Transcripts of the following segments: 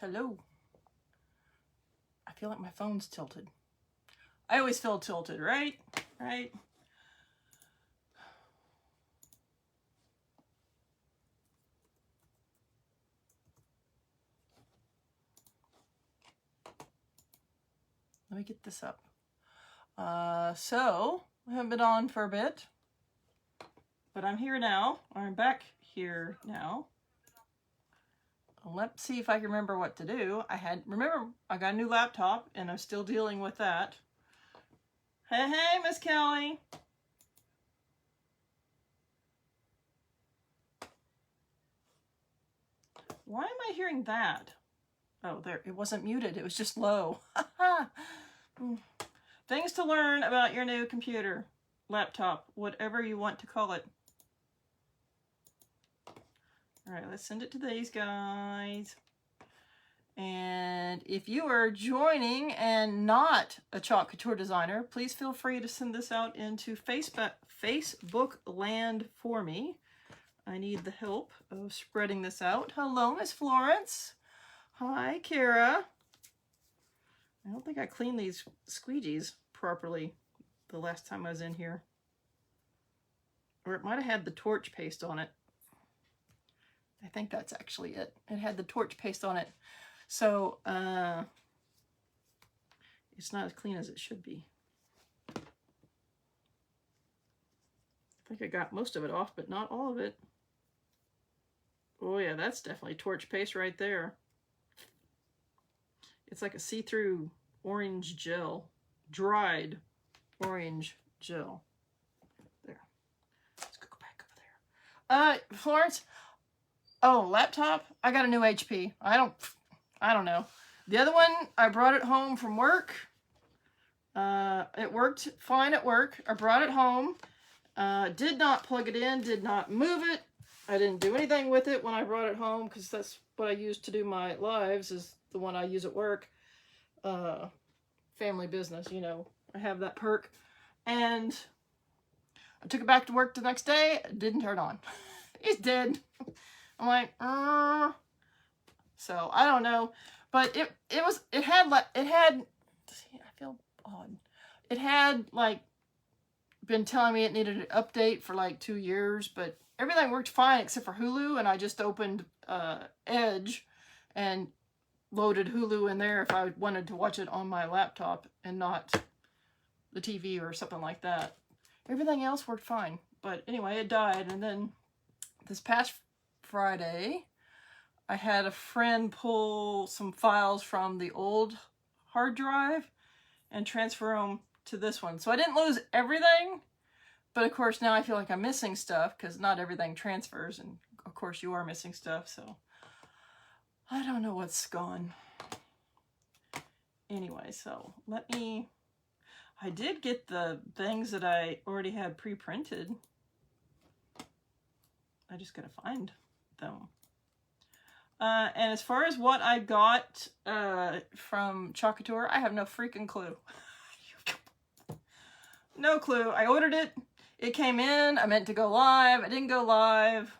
Hello. I feel like my phone's tilted. I always feel tilted, right? Right? Let me get this up. So, I haven't been on for a bit, but I'm here now. I'm back here now. Let's see if I can remember what to do. Remember, I got a new laptop and I'm still dealing with that. Hey, Miss Kelly. Why am I hearing that? Oh, there, it wasn't muted. It was just low. Things to learn about your new computer, laptop, whatever you want to call it. All right, let's send it to these guys. And if you are joining and not a Chalk Couture designer, please feel free to send this out into Facebook land for me. I need the help of spreading this out. Hello, Miss Florence. Hi, Kara. I don't think I cleaned these squeegees properly the last time I was in here. Or it might have had the torch paste on it. I think that's actually it. It had the torch paste on it. So, it's not as clean as it should be. I think I got most of it off, but not all of it. Oh yeah, that's definitely torch paste right there. It's like a see-through orange gel. Dried orange gel. There. Let's go back over there. Florence. Oh, laptop? I got a new HP. I don't know. The other one, I brought it home from work. It worked fine at work. I brought it home. Did not plug it in, did not move it. I didn't do anything with it when I brought it home because that's what I use to do my lives, is the one I use at work. Family business, you know, I have that perk. And I took it back to work the next day. It didn't turn on. It's dead. I'm like, So I don't know, but it had, see, I feel odd. It had like been telling me it needed an update for like 2 years, but everything worked fine except for Hulu, and I just opened Edge and loaded Hulu in there if I wanted to watch it on my laptop and not the TV or something like that. Everything else worked fine, but anyway, it died. And then this past Friday, I had a friend pull some files from the old hard drive and transfer them to this one. So I didn't lose everything, but of course now I feel like I'm missing stuff because not everything transfers, and of course you are missing stuff, so I don't know what's gone. Anyway, so I did get the things that I already had pre-printed. I just gotta find them. And as far as what I got from Chalk Couture, I have no freaking clue. No clue. I ordered it. It came in. I meant to go live. I didn't go live.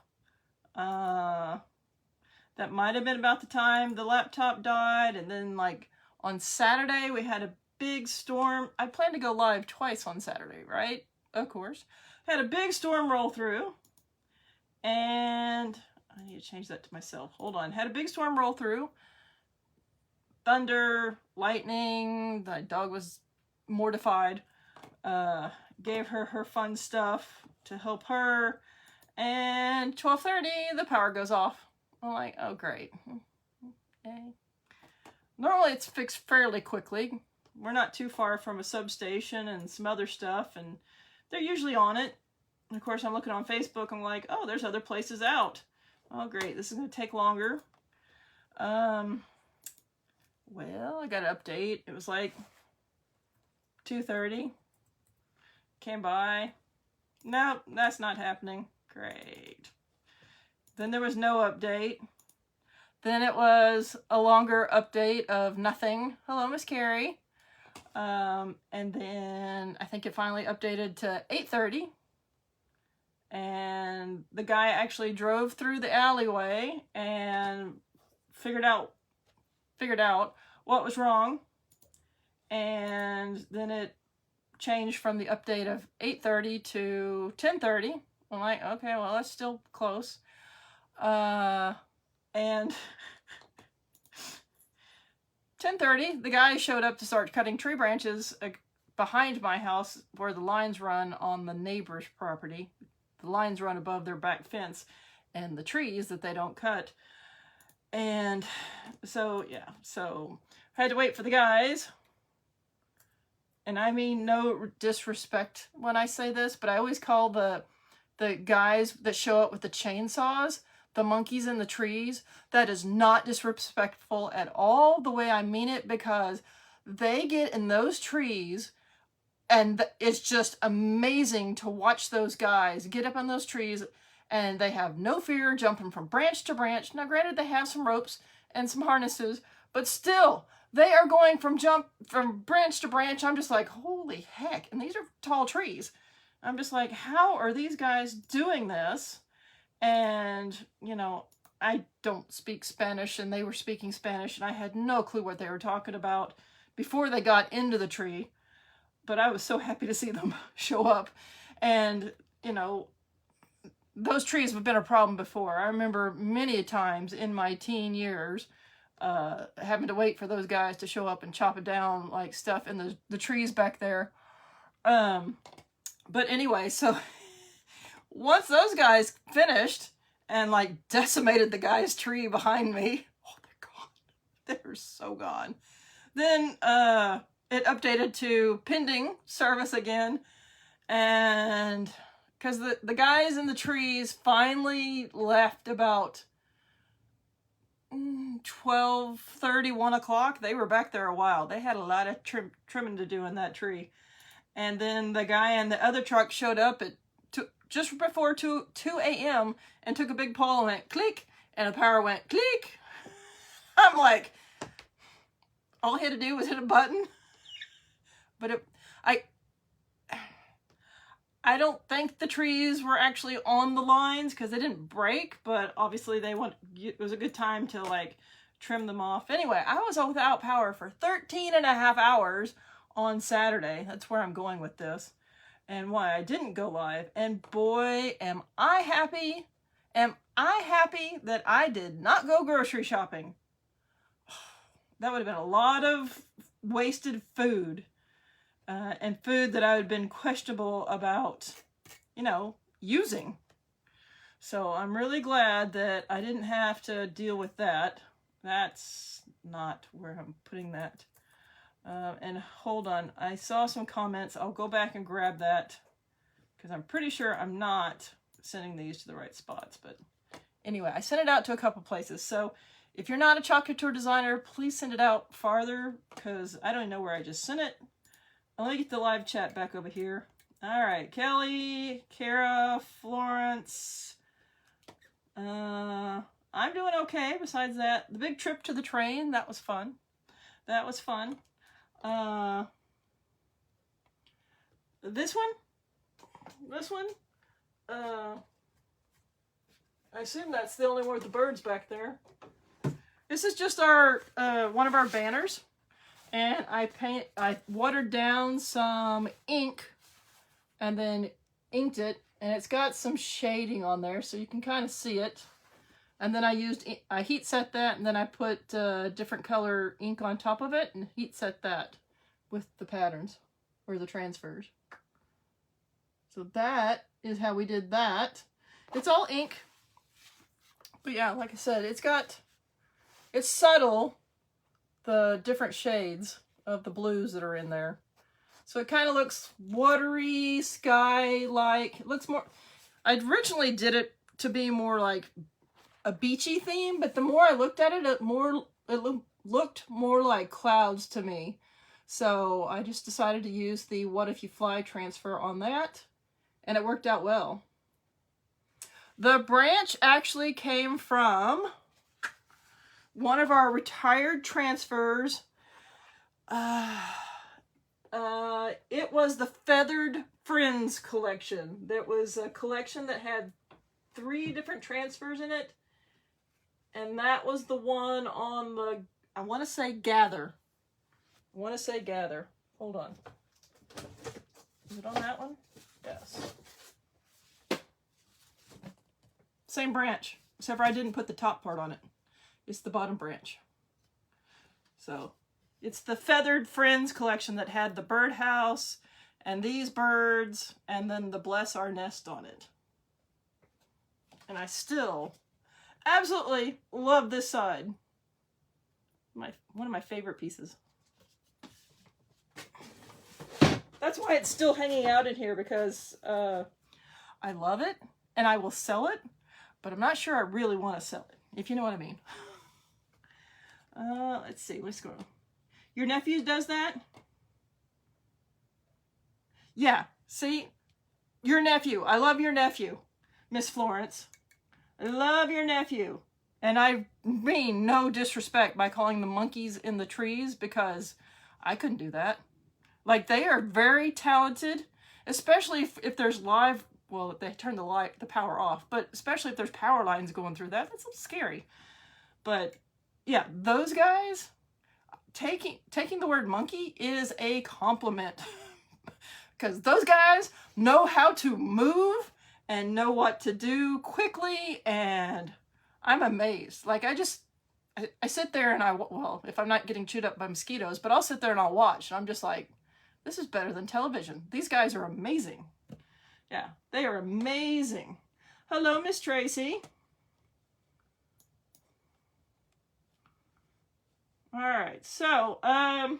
That might have been about the time the laptop died. And then like on Saturday, we had a big storm. I planned to go live twice on Saturday, right? Of course. Had a big storm roll through. And I need to change that to myself. Hold on. Had a big storm roll through. Thunder, lightning. The dog was mortified. Gave her her fun stuff to help her. And 12:30, the power goes off. I'm like, oh, great. Okay. Normally it's fixed fairly quickly. We're not too far from a substation and some other stuff, and they're usually on it. And of course, I'm looking on Facebook. I'm like, oh, there's other places out. Oh, great. This is going to take longer. Well, I got an update. It was like 2:30. Came by. Nope, that's not happening. Great. Then there was no update. Then it was a longer update of nothing. Hello, Miss Carrie. And then I think it finally updated to 8:30. And the guy actually drove through the alleyway and figured out figured out what was wrong. And then it changed from the update of 8:30 to 10:30. I'm like, okay, well, that's still close. And 10:30, the guy showed up to start cutting tree branches behind my house where the lines run on the neighbor's property. The lines run above their back fence and the trees that they don't cut. And so, yeah, so I had to wait for the guys. And I mean no disrespect when I say this, but I always call the guys that show up with the chainsaws the monkeys in the trees. That is not disrespectful at all the way I mean it, because they get in those trees and it's just amazing to watch those guys get up on those trees, and they have no fear jumping from branch to branch. Now granted, they have some ropes and some harnesses, but still they are going from branch to branch. I'm just like, holy heck. And these are tall trees. I'm just like, how are these guys doing this? And, you know, I don't speak Spanish, and they were speaking Spanish, and I had no clue what they were talking about before they got into the tree. But I was so happy to see them show up. And, you know, those trees have been a problem before. I remember many times in my teen years having to wait for those guys to show up and chop it down like stuff in the trees back there. But anyway, so once those guys finished and like decimated the guy's tree behind me, oh, they're gone. They're so gone. Then it updated to pending service again, and because the guys in the trees finally left about 12:30, 1 o'clock. They were back there a while. They had a lot of trimming to do in that tree. And then the guy in the other truck showed up at just before 2 a.m. and took a big pole and went click, and the power went click. I'm like, all he had to do was hit a button. But I don't think the trees were actually on the lines because they didn't break, but obviously it was a good time to like trim them off. Anyway, I was without power for 13 and a half hours on Saturday. That's where I'm going with this and why I didn't go live. And boy, am I happy. Am I happy that I did not go grocery shopping. That would have been a lot of wasted food. And food that I would have been questionable about, you know, using. So I'm really glad that I didn't have to deal with that. That's not where I'm putting that. And hold on, I saw some comments. I'll go back and grab that because I'm pretty sure I'm not sending these to the right spots. But anyway, I sent it out to a couple places. So if you're not a Chalk Couture designer, please send it out farther because I don't know where I just sent it. Let me get the live chat back over here. All right, Kelly, Kara, Florence. I'm doing okay besides that. The big trip to the train, that was fun. That was fun. This one, I assume that's the only one with the birds back there. This is just our, one of our banners. And I watered down some ink and then inked it, and it's got some shading on there so you can kind of see it. And then I heat set that, and then I put different color ink on top of it and heat set that with the patterns or the transfers. So that is how we did that. It's all ink. But yeah, like I said, it's subtle, the different shades of the blues that are in there. So it kind of looks watery, sky-like. It looks more... I originally did it to be more like a beachy theme, but the more I looked at it, it looked more like clouds to me. So I just decided to use the What If You Fly transfer on that, and it worked out well. The branch actually came from one of our retired transfers. It was the Feathered Friends collection. That was a collection that had 3 different transfers in it. And that was the one on I want to say gather. I want to say gather. Hold on. Is it on that one? Yes. Same branch, except for I didn't put the top part on it. It's the bottom branch. So it's the Feathered Friends collection that had the birdhouse and these birds and then the Bless Our Nest on it. And I still absolutely love this side. One of my favorite pieces. That's why it's still hanging out in here, because I love it and I will sell it, but I'm not sure I really want to sell it, if you know what I mean. Let's see, let's go. Your nephew does that? Yeah, see? Your nephew. I love your nephew, Miss Florence. I love your nephew. And I mean no disrespect by calling them monkeys in the trees, because I couldn't do that. Like, they are very talented, especially if there's live, well, if they turn the power off, but especially if there's power lines going through that, that's a little scary. But yeah, those guys, taking the word monkey is a compliment, because those guys know how to move and know what to do quickly, and I'm amazed. Like, I sit there and well, if I'm not getting chewed up by mosquitoes, but I'll sit there and I'll watch, and I'm just like, this is better than television. These guys are amazing. Yeah, they are amazing. Hello, Miss Tracy. All right, so I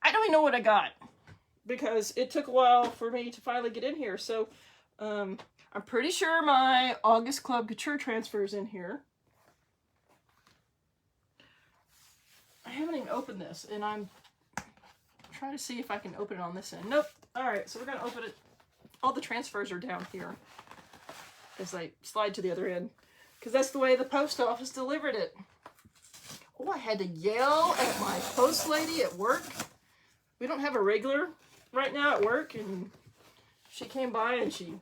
don't even know what I got, because it took a while for me to finally get in here. So I'm pretty sure my August Club Couture transfer is in here. I haven't even opened this, and I'm trying to see if I can open it on this end. Nope. All right, so we're gonna open it. All the transfers are down here as I slide to the other end, because that's the way the post office delivered it. Oh, I had to yell at my post lady at work. We don't have a regular right now at work, and she came by and she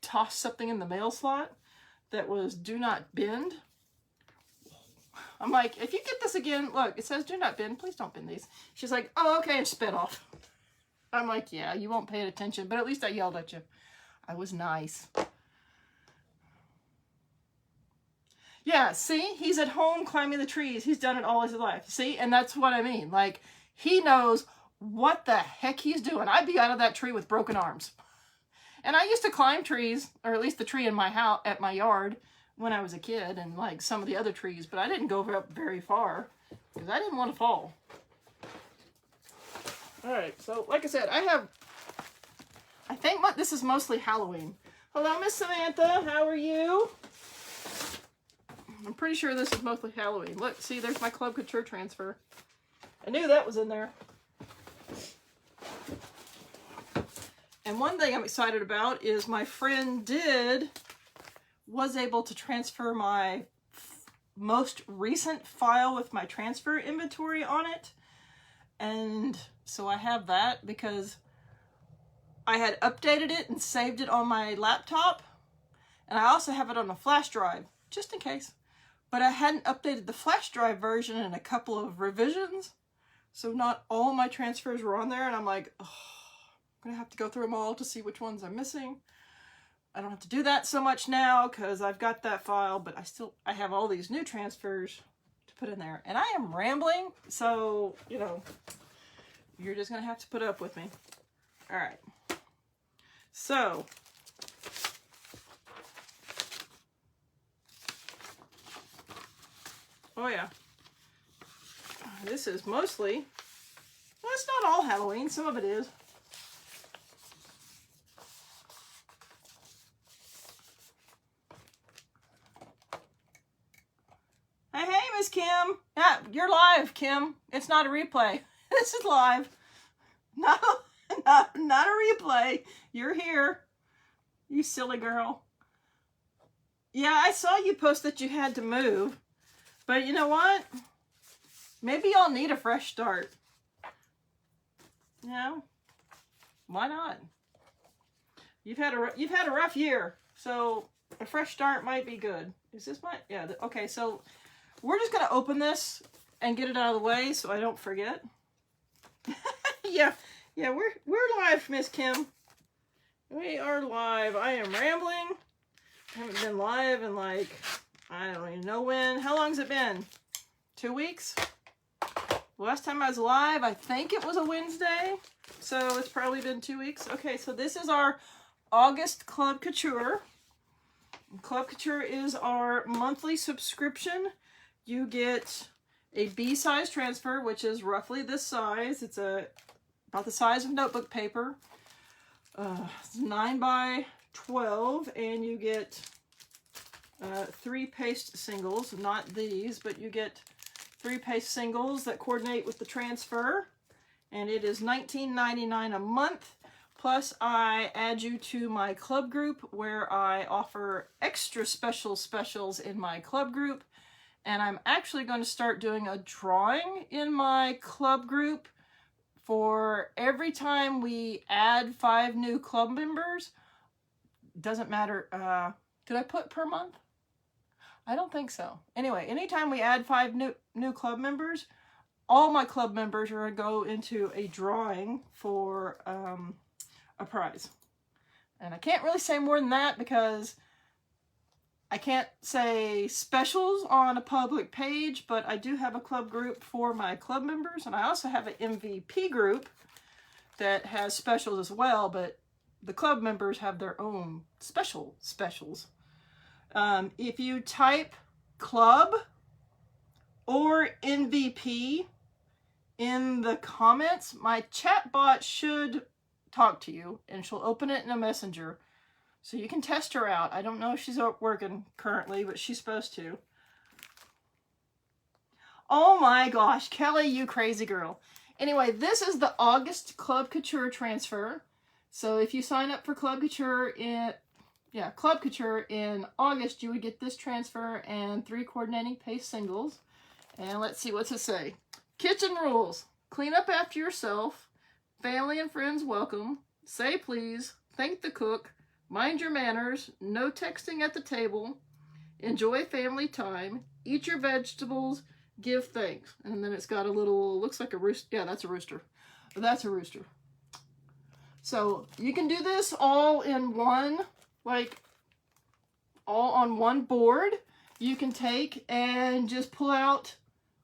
tossed something in the mail slot that was "do not bend." I'm like, if you get this again, look, it says "do not bend. Please don't bend these." She's like, "Oh, okay," and spit off. I'm like, yeah, you won't pay attention, but at least I yelled at you. I was nice. Yeah, see? He's at home climbing the trees. He's done it all his life. See? And that's what I mean. Like, he knows what the heck he's doing. I'd be out of that tree with broken arms. And I used to climb trees, or at least the tree in my house, at my yard, when I was a kid, and like some of the other trees, but I didn't go up very far, because I didn't want to fall. Alright, so like I said, I think this is mostly Halloween. Hello, Miss Samantha, how are you? I'm pretty sure this is mostly Halloween. Look, see, there's my Club Couture transfer. I knew that was in there. And one thing I'm excited about is my friend was able to transfer my most recent file with my transfer inventory on it. And so I have that because I had updated it and saved it on my laptop. And I also have it on a flash drive, just in case. But I hadn't updated the flash drive version in a couple of revisions. So not all my transfers were on there. And I'm like, oh, I'm going to have to go through them all to see which ones I'm missing. I don't have to do that so much now because I've got that file. But I have all these new transfers to put in there. And I am rambling. So, you know, you're just going to have to put up with me. All right. So, oh yeah, this is mostly, well, it's not all Halloween, some of it is. Hey, Miss Kim. Yeah, you're live, Kim. It's not a replay. This is live. Not a replay. You're here. You silly girl. Yeah, I saw you post that you had to move. But you know what? Maybe y'all need a fresh start. You know? Why not? You've had a rough year, so a fresh start might be good. Is this my, yeah, okay, so we're just going to open this and get it out of the way so I don't forget. yeah, we're live, Miss Kim. We are live. I am rambling. I haven't been live in like, I don't even know when. How long has it been? 2 weeks? Last time I was live, I think it was a Wednesday. So it's probably been 2 weeks. Okay, so this is our August Club Couture. Club Couture is our monthly subscription. You get a B-size transfer, which is roughly this size. It's about the size of notebook paper. It's 9 by 12, and you get 3 paste singles. Not these, but you get 3 paste singles that coordinate with the transfer. And it is $19.99 a month. Plus, I add you to my club group where I offer extra specials in my club group. And I'm actually going to start doing a drawing in my club group for every time we add 5 new club members. Doesn't matter. Did I put per month? I don't think so. Anyway, anytime we add 5 new club members, all my club members are going to go into a drawing for a prize. And I can't really say more than that because I can't say specials on a public page, but I do have a club group for my club members, and I also have an MVP group that has specials as well, but the club members have their own specials. If you type club or MVP in the comments, my chat bot should talk to you, and she'll open it in a messenger. So you can test her out. I don't know if she's working currently, but she's supposed to. Oh my gosh, Kelly, you crazy girl. Anyway, this is the August Club Couture transfer. So if you sign up for Club Couture in August, you would get this transfer and 3 coordinating paste singles. And let's see, what's it say? Kitchen rules. Clean up after yourself. Family and friends welcome. Say please. Thank the cook. Mind your manners. No texting at the table. Enjoy family time. Eat your vegetables. Give thanks. And then it's got a little, looks like a rooster. Yeah, that's a rooster. That's a rooster. So you can do this all in one, like all on one board. You can take and just pull out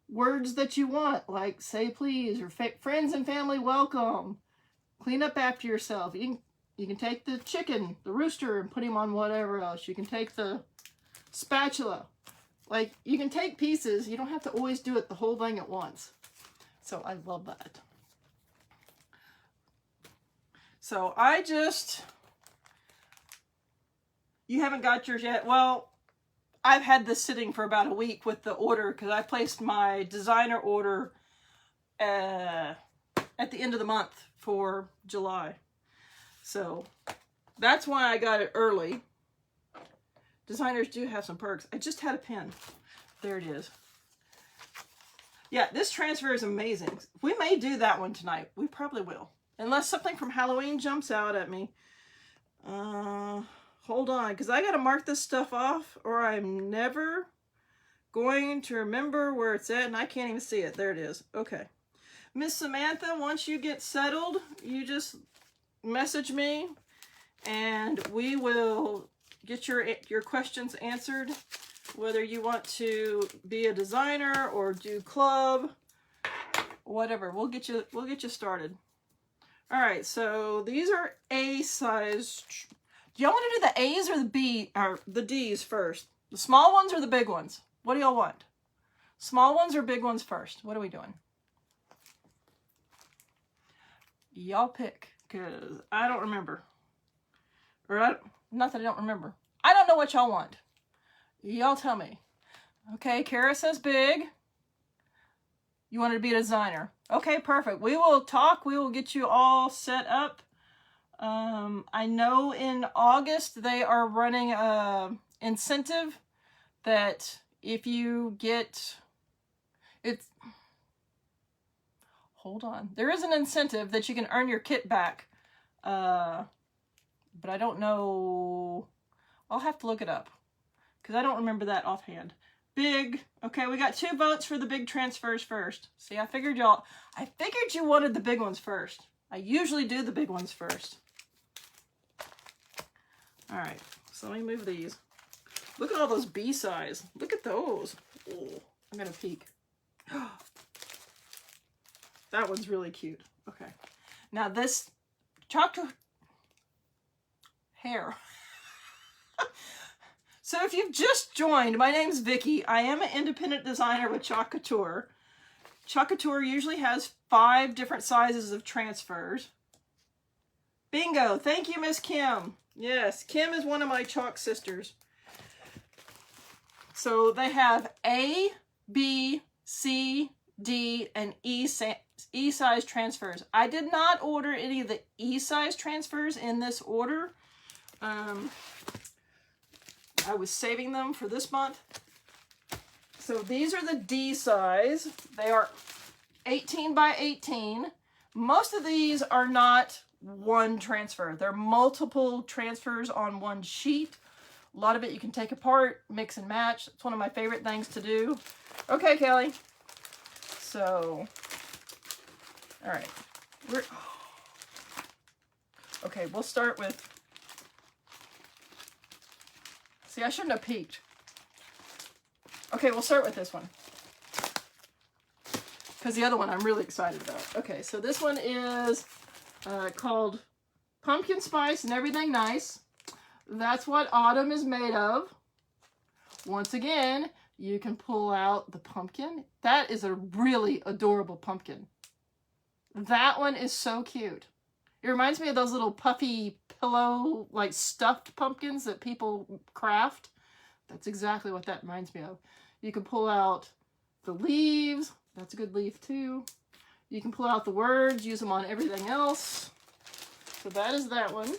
words that you want, like say please, or friends and family welcome. Clean up after yourself. You can take the chicken, the rooster, and put him on whatever else. You can take the spatula. Like, you can take pieces. You don't have to always do it the whole thing at once. So I love that. So you haven't got yours yet? Well, I've had this sitting for about a week with the order because I placed my designer order at the end of the month for July. So that's why I got it early. Designers do have some perks. I just had a pen. There it is. Yeah, this transfer is amazing. We may do that one tonight. We probably will. Unless something from Halloween jumps out at me. Hold on, because I got to mark this stuff off or I'm never going to remember where it's at, and I can't even see it. There it is. Okay. Miss Samantha, once you get settled, you just message me and we will get your questions answered, whether you want to be a designer or do club, whatever. We'll get you started. All right, so these are A size. Do y'all want to do the A's or the B or the D's first? The small ones or the big ones? What do y'all want? Small ones or big ones first? What are we doing? Y'all pick, because I don't remember. Or not that I don't remember. I don't know what y'all want. Y'all tell me. Okay, Kara says big. You wanted to be a designer. Okay, perfect. We will talk. We will get you all set up. I know in August they are running a incentive that if you get it's hold on. There is an incentive that you can earn your kit back. But I don't know. I'll have to look it up because I don't remember that offhand. big. Okay, we got 2 votes for the big transfers first. See, I figured you wanted the big ones first. I usually do the big ones first. All right, so let me move these. Look at all those B size. Look at those. Oh, I'm gonna peek. That one's really cute. Okay, now this Chalk hair. So if you've just joined, my name's Vicki. I am an independent designer with Chalk Couture. Chalk Couture usually has 5 different sizes of transfers. Bingo. Thank you, Miss Kim. Yes, Kim is one of my Chalk sisters. So they have A, B, C, D, and E size transfers. I did not order any of the E size transfers in this order. I was saving them for this month. So these are the D size. They are 18 by 18. Most of these are not one transfer. They're multiple transfers on one sheet. A lot of it you can take apart, mix and match. It's one of my favorite things to do. Okay, Kelly. So, all right. Okay, we'll start with... See, I shouldn't have peeked. Okay, we'll start with this one. Because the other one I'm really excited about. Okay, so this one is called Pumpkin Spice and Everything Nice. That's what autumn is made of. Once again, you can pull out the pumpkin. That is a really adorable pumpkin. That one is so cute. It reminds me of those little puffy pillow, like stuffed pumpkins that people craft. That's exactly what that reminds me of. You can pull out the leaves. That's a good leaf too. You can pull out the words, use them on everything else. So that is that one.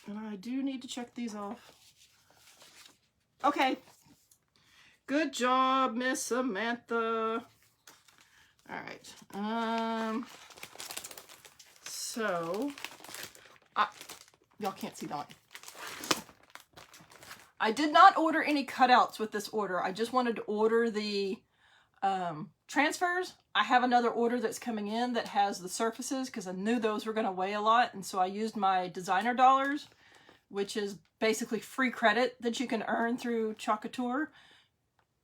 And I do need to check these off. Okay. Good job, Miss Samantha. All right. So, y'all can't see that. I did not order any cutouts with this order. I just wanted to order the transfers. I have another order that's coming in that has the surfaces because I knew those were going to weigh a lot. And so I used my designer dollars, which is basically free credit that you can earn through Chalk Couture.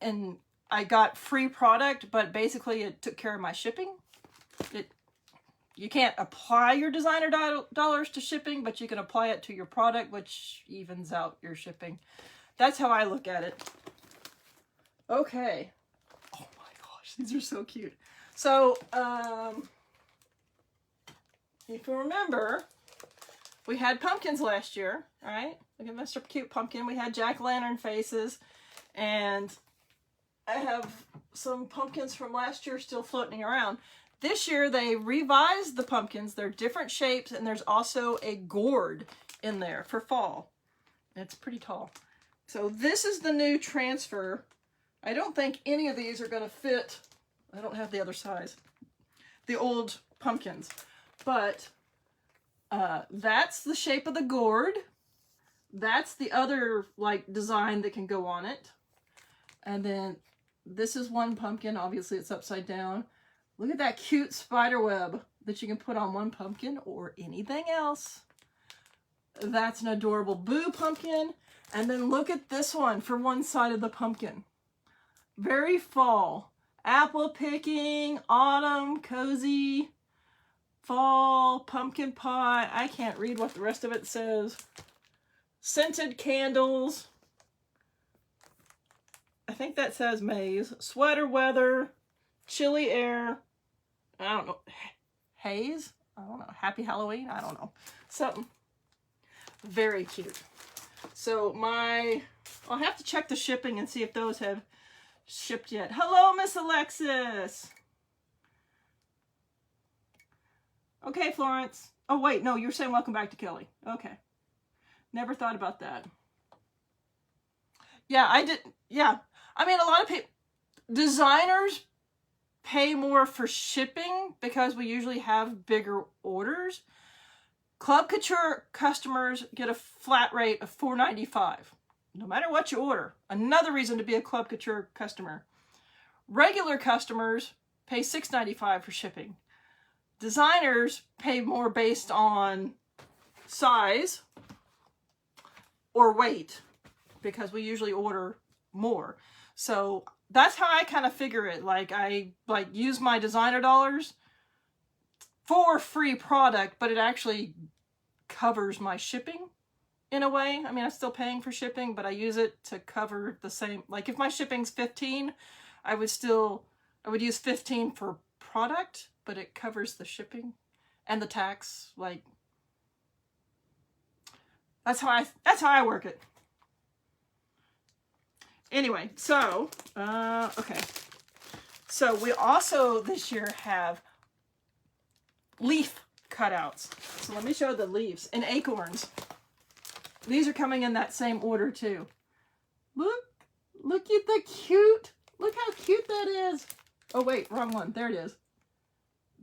And I got free product, but basically it took care of my shipping. You can't apply your designer dollars to shipping, but you can apply it to your product, which evens out your shipping. That's how I look at it. Okay. Oh my gosh, these are so cute. So, if you remember, we had pumpkins last year, all right? Look at Mr. Cute Pumpkin. We had jack-o'-lantern faces, and I have some pumpkins from last year still floating around. This year, they revised the pumpkins. They're different shapes, and there's also a gourd in there for fall. It's pretty tall. So this is the new transfer. I don't think any of these are going to fit. I don't have the other size. The old pumpkins. But that's the shape of the gourd. That's the other, like, design that can go on it. And then this is one pumpkin. Obviously, it's upside down. Look at that cute spider web that you can put on one pumpkin or anything else. That's an adorable Boo pumpkin. And then look at this one for one side of the pumpkin. Very fall. Apple picking, autumn, cozy, fall, pumpkin pie. I can't read what the rest of it says. Scented candles. I think that says maize. Sweater weather, chilly air. I don't know. Haze? I don't know. Happy Halloween? I don't know. Something. Very cute. So I'll have to check the shipping and see if those have shipped yet. Hello, Miss Alexis. Okay, Florence. Oh, wait. No, you're saying welcome back to Kelly. Okay. Never thought about that. Yeah, I did. Yeah. I mean, a lot of people, designers pay more for shipping because we usually have bigger orders. Club Couture customers get a flat rate of $4.95. no matter what you order, another reason to be a Chalk Couture customer. Regular customers pay $6.95 for shipping. Designers pay more based on size or weight, because we usually order more. So that's how I kind of figure it. Like, I use my designer dollars for free product, but it actually covers my shipping in a way. I mean, I'm still paying for shipping, but I use it to cover the same. Like, if my shipping's $15, I would use $15 for product, but it covers the shipping and the tax. Like, that's how I work it. Anyway, so okay. So we also this year have leaf cutouts. So let me show the leaves and acorns. These are coming in that same order too. Look at the cute. Look how cute that is. Oh wait, wrong one. There it is.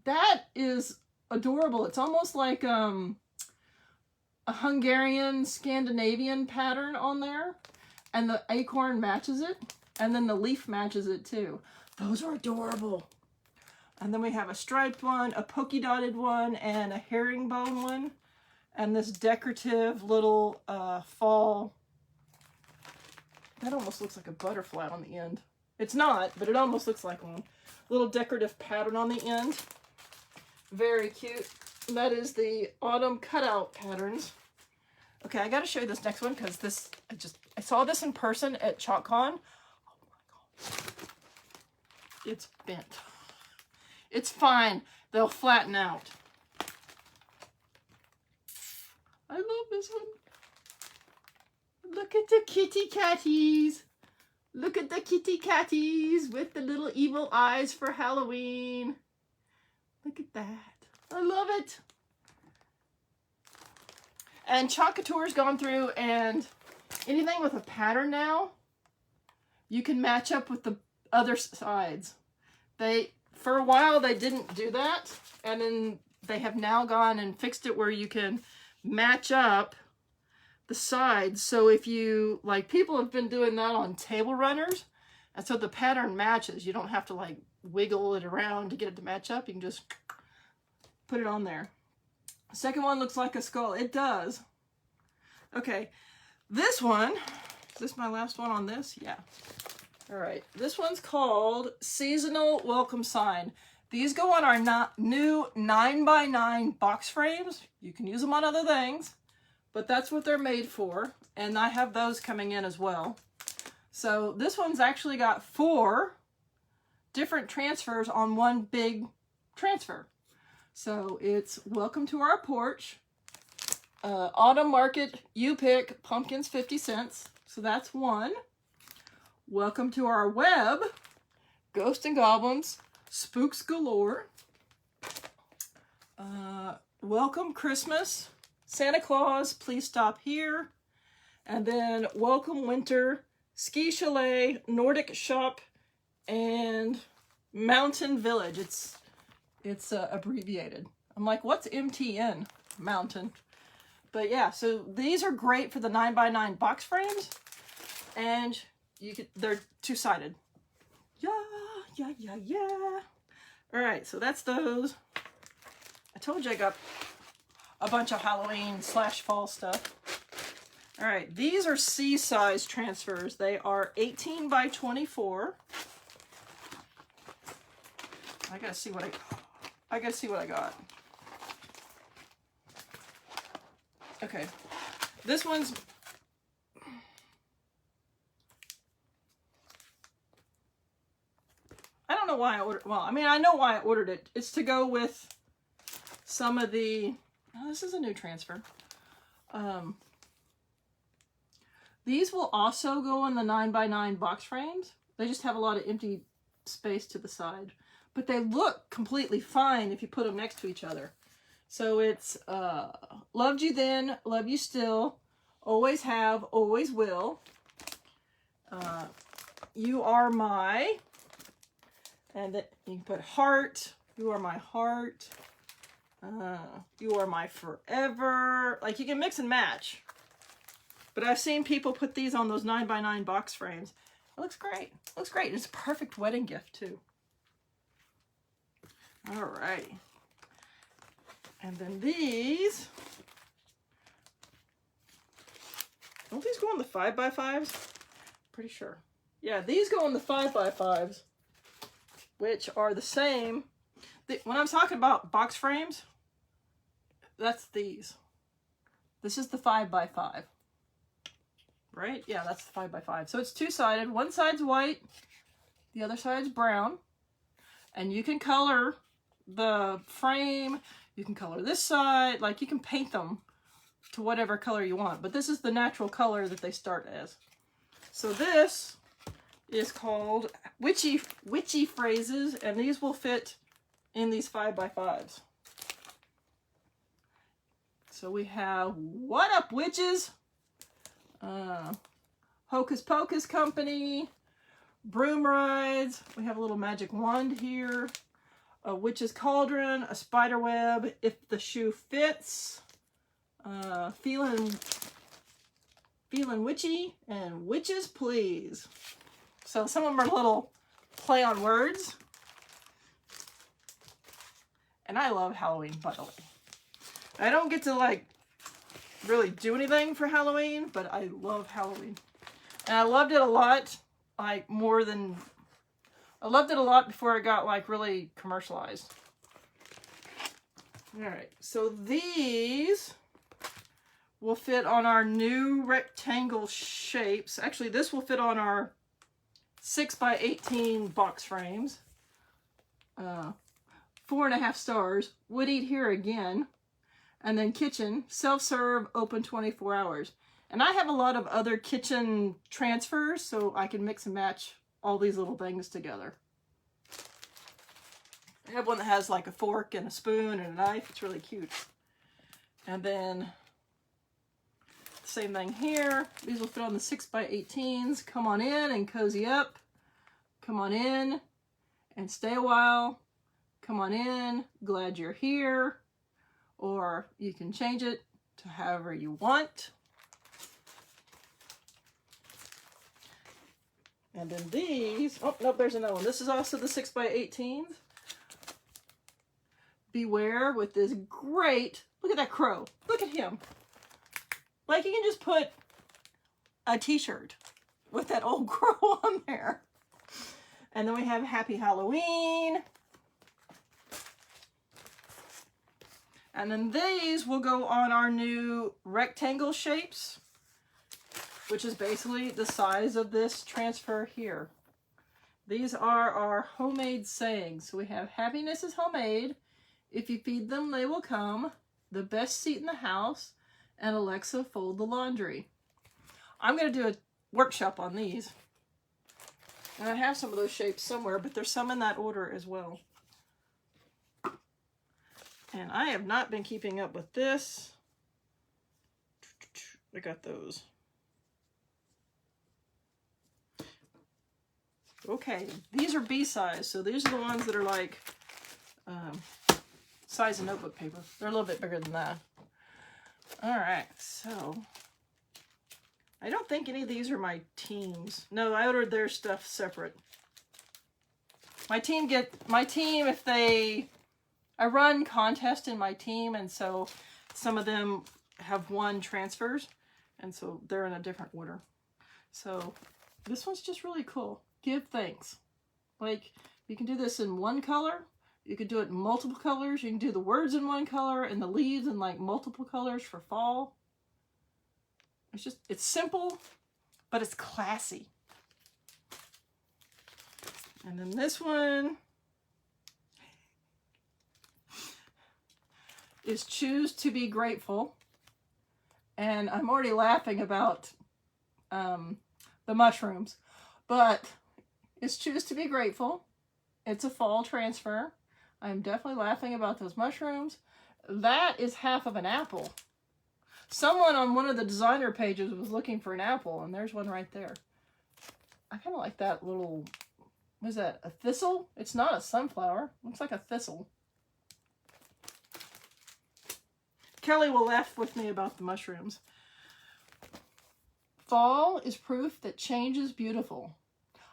That is adorable. It's almost like a Hungarian Scandinavian pattern on there, and the acorn matches it, and then the leaf matches it too. Those are adorable. And then we have a striped one, a polka dotted one, and a herringbone one, and this decorative little fall. That almost looks like a butterfly on the end. It's not, but it almost looks like one. Little decorative pattern on the end. Very cute. And that is the autumn cutout patterns. Okay, I got to show you this next one because this, I saw this in person at ChalkCon. Oh my God. It's bent. It's fine. They'll flatten out. I love this one. Look at the kitty catties. Look at the kitty catties with the little evil eyes for Halloween. Look at that. I love it. And Chalk Couture's gone through, and anything with a pattern now, you can match up with the other sides. For a while, they didn't do that, and then they have now gone and fixed it where you can match up the sides. So if you, like, people have been doing that on table runners, and so the pattern matches. You don't have to, like, wiggle it around to get it to match up. You can just put it on there. Second one looks like a skull. It does. Okay, this one, is this my last one on this? Yeah. All right, this one's called Seasonal Welcome Sign. These go on our new 9x9 box frames. You can use them on other things, but that's what they're made for. And I have those coming in as well. So this one's actually got 4 different transfers on one big transfer. So it's Welcome to Our Porch, Autumn Market, You Pick, Pumpkins 50 cents. So that's one. Welcome to Our Web, Ghosts and Goblins, Spooks Galore. Welcome Christmas, Santa Claus, Please Stop Here. And then Welcome Winter, Ski Chalet, Nordic Shop, and Mountain Village. It's abbreviated. I'm like, what's MTN? Mountain. But yeah, so these are great for the 9x9 box frames, and they're two-sided. Yeah. All right, so that's those. I told you I got a bunch of Halloween / fall stuff. All right, these are C-size transfers. They are 18 by 24. I gotta see what I got. Okay, this one's, I don't know why I ordered, well, I mean, I know why I ordered it. It's to go with some of the, oh, this is a new transfer. These will also go on the 9x9 box frames. They just have a lot of empty space to the side. But they look completely fine if you put them next to each other. So it's Loved You Then, Love You Still, Always Have, Always Will, You Are My, and then you can put Heart, You Are My Heart, You Are My Forever. Like, you can mix and match. But I've seen people put these on those 9x9 box frames. It looks great. It looks great. It's a perfect wedding gift too. All right. And then these. Don't these go on the 5x5s? Pretty sure. Yeah, these go on the 5x5s, which are the same. When I'm talking about box frames, that's these. This is the 5x5. Right? Yeah, that's the 5x5. So it's two-sided. One side's white, the other side's brown. And you can color the frame. You can color this side. Like, you can paint them to whatever color you want. But this is the natural color that they start as. So this is called witchy phrases, and these will fit in these 5x5s. So we have What Up Witches, Hocus Pocus Company, Broom Rides. We have a little magic wand here, a witch's cauldron, a spider web, If the Shoe Fits, feeling witchy, and Witches Please. So some of them are a little play on words. And I love Halloween, by the way. I don't get to like really do anything for Halloween, but I love Halloween. And I loved it a lot, like I loved it a lot before it got like really commercialized. All right, so these will fit on our new rectangle shapes. Actually, this will fit on our 6x18 box frames. 4.5 stars. Would eat here again. And then kitchen, self-serve, open 24 hours. And I have a lot of other kitchen transfers, so I can mix and match all these little things together. I have one that has like a fork and a spoon and a knife. It's really cute. And then same thing here. These will fit on the 6x18s. Come on in and cozy up. Come on in and stay a while. Come on in, glad you're here. Or you can change it to however you want. And then these, oh, nope, there's another one. This is also the 6x18s. Beware with this great, look at that crow. Look at him. Like you can just put a t-shirt with that old crow on there. And then we have Happy Halloween. And then these will go on our new rectangle shapes, which is basically the size of this transfer here. These are our homemade sayings. So we have happiness is homemade. If you feed them, they will come. The best seat in the house. And Alexa, fold the laundry. I'm going to do a workshop on these. And I have some of those shapes somewhere, but there's some in that order as well. And I have not been keeping up with this. I got those. Okay, these are B-size, so these are the ones that are like size of notebook paper. They're a little bit bigger than that. All right, so I don't think any of these are my teams. No, I ordered their stuff separate. My team, if they, I run contests in my team, and so some of them have won transfers, and so they're in a different order. So this one's just really cool. Give thanks. Like, you can do this in one color. You could do it in multiple colors. You can do the words in one color and the leaves in like multiple colors for fall. It's simple, but it's classy. And then this one is choose to be grateful. And I'm already laughing about the mushrooms, but it's choose to be grateful. It's a fall transfer. I'm definitely laughing about those mushrooms. That is half of an apple. Someone on one of the designer pages was looking for an apple, and there's one right there. I kind of like that little, what is that, a thistle? It's not a sunflower. Looks like a thistle. Kelly will laugh with me about the mushrooms. Fall is proof that change is beautiful.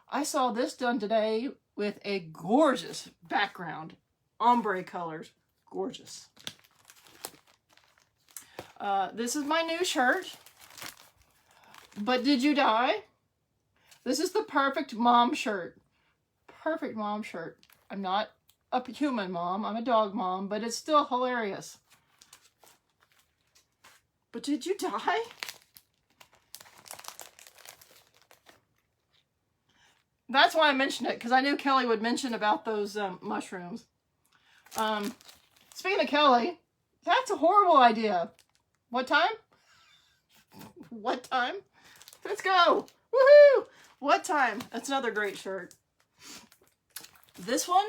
I saw this done today with a gorgeous background. Ombre colors. Gorgeous. This is my new shirt. But did you die? This is the perfect mom shirt. Perfect mom shirt. I'm not a human mom. I'm a dog mom. But it's still hilarious. But did you die? That's why I mentioned it, because I knew Kelly would mention about those mushrooms. Speaking of Kelly, that's a horrible idea. What time? What time? Let's go. Woohoo! What time? That's another great shirt. This one,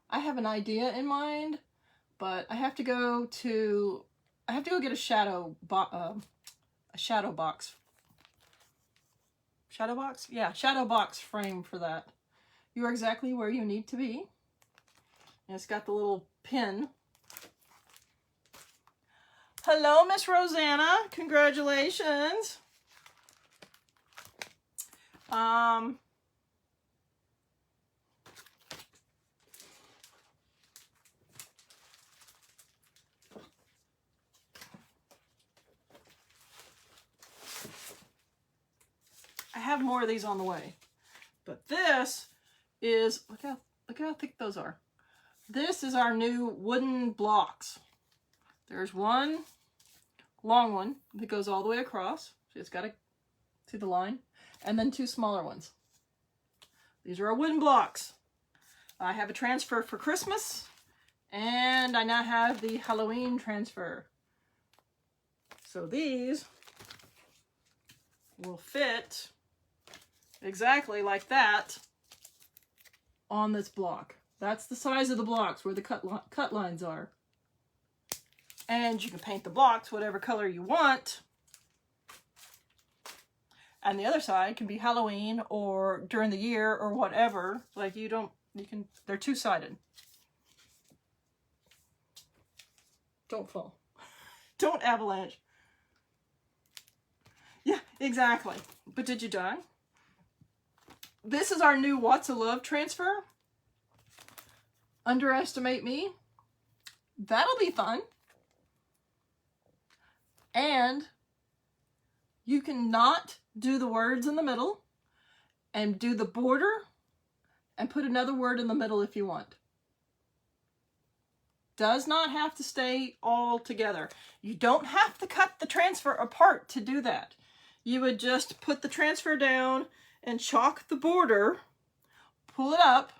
I have an idea in mind, but I have to go get a shadow box. Shadow box? Yeah, shadow box frame for that. You are exactly where you need to be. And it's got the little pin. Hello, Miss Rosanna. Congratulations. I have more of these on the way. But this is, look how thick those are. This is our new wooden blocks. There's one long one that goes all the way across. So it's got to see the line. And then two smaller ones. These are our wooden blocks. I have a transfer for Christmas. And I now have the Halloween transfer. So these will fit exactly like that on this block. That's the size of the blocks where the cut lines are. And you can paint the blocks whatever color you want. And the other side can be Halloween or during the year or whatever. Like they're two-sided. Don't fall. Don't avalanche. Yeah, exactly. But did you die? This is our new Watts of Love transfer. Underestimate me. That'll be fun. And you can not do the words in the middle and do the border and put another word in the middle if you want. Does not have to stay all together. You don't have to cut the transfer apart to do that. You would just put the transfer down and chalk the border, pull it up,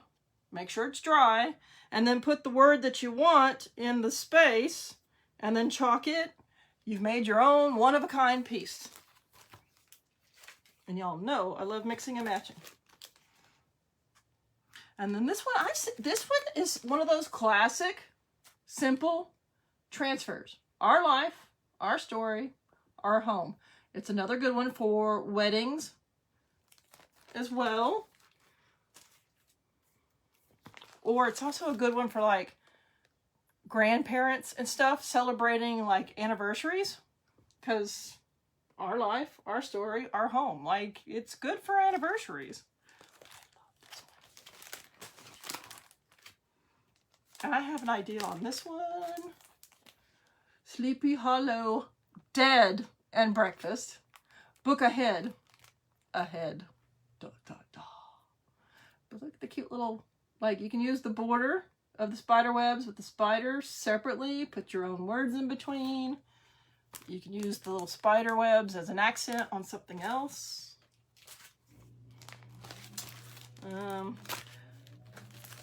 make sure it's dry, and then put the word that you want in the space, and then chalk it. You've made your own one-of-a-kind piece. And y'all know I love mixing and matching. And then this one is one of those classic, simple transfers. Our life, our story, our home. It's another good one for weddings as well. Or it's also a good one for like grandparents and stuff celebrating like anniversaries. Because our life, our story, our home. Like, it's good for anniversaries. And I have an idea on this one. Sleepy Hollow, Dead and Breakfast. Book ahead. Ahead. Da, da, da. But look at the cute little, like, you can use the border of the spider webs with the spiders separately. Put your own words in between. You can use the little spider webs as an accent on something else.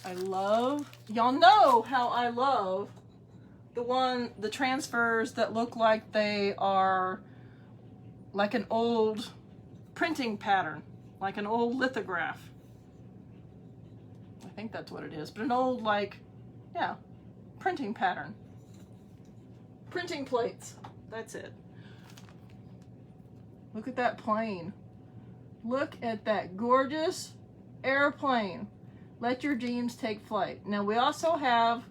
I love, y'all know how I love the transfers that look like they are like an old printing pattern, like an old lithograph. I think that's what it is, but an old, like, yeah, printing pattern. Printing plates. That's it. Look at that plane. Look at that gorgeous airplane. Let your dreams take flight. Now we also have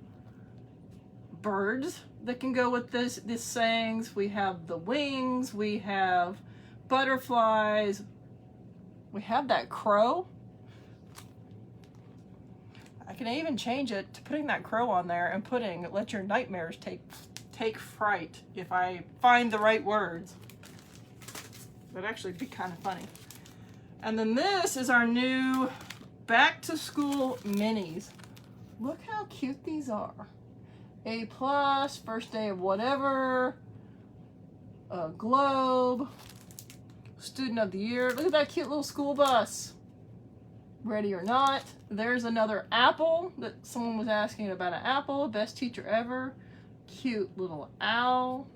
birds that can go with these sayings. We have the wings. We have butterflies. We have that crow. I can even change it to putting that crow on there and putting let your nightmares take fright if I find the right words. That'd actually be kind of funny. And then this is our new back to school minis. Look how cute these are. A+, first day of whatever, a globe, student of the year. Look at that cute little school bus. Ready or not. There's another apple that someone was asking about an apple. Best teacher ever. Cute little owl.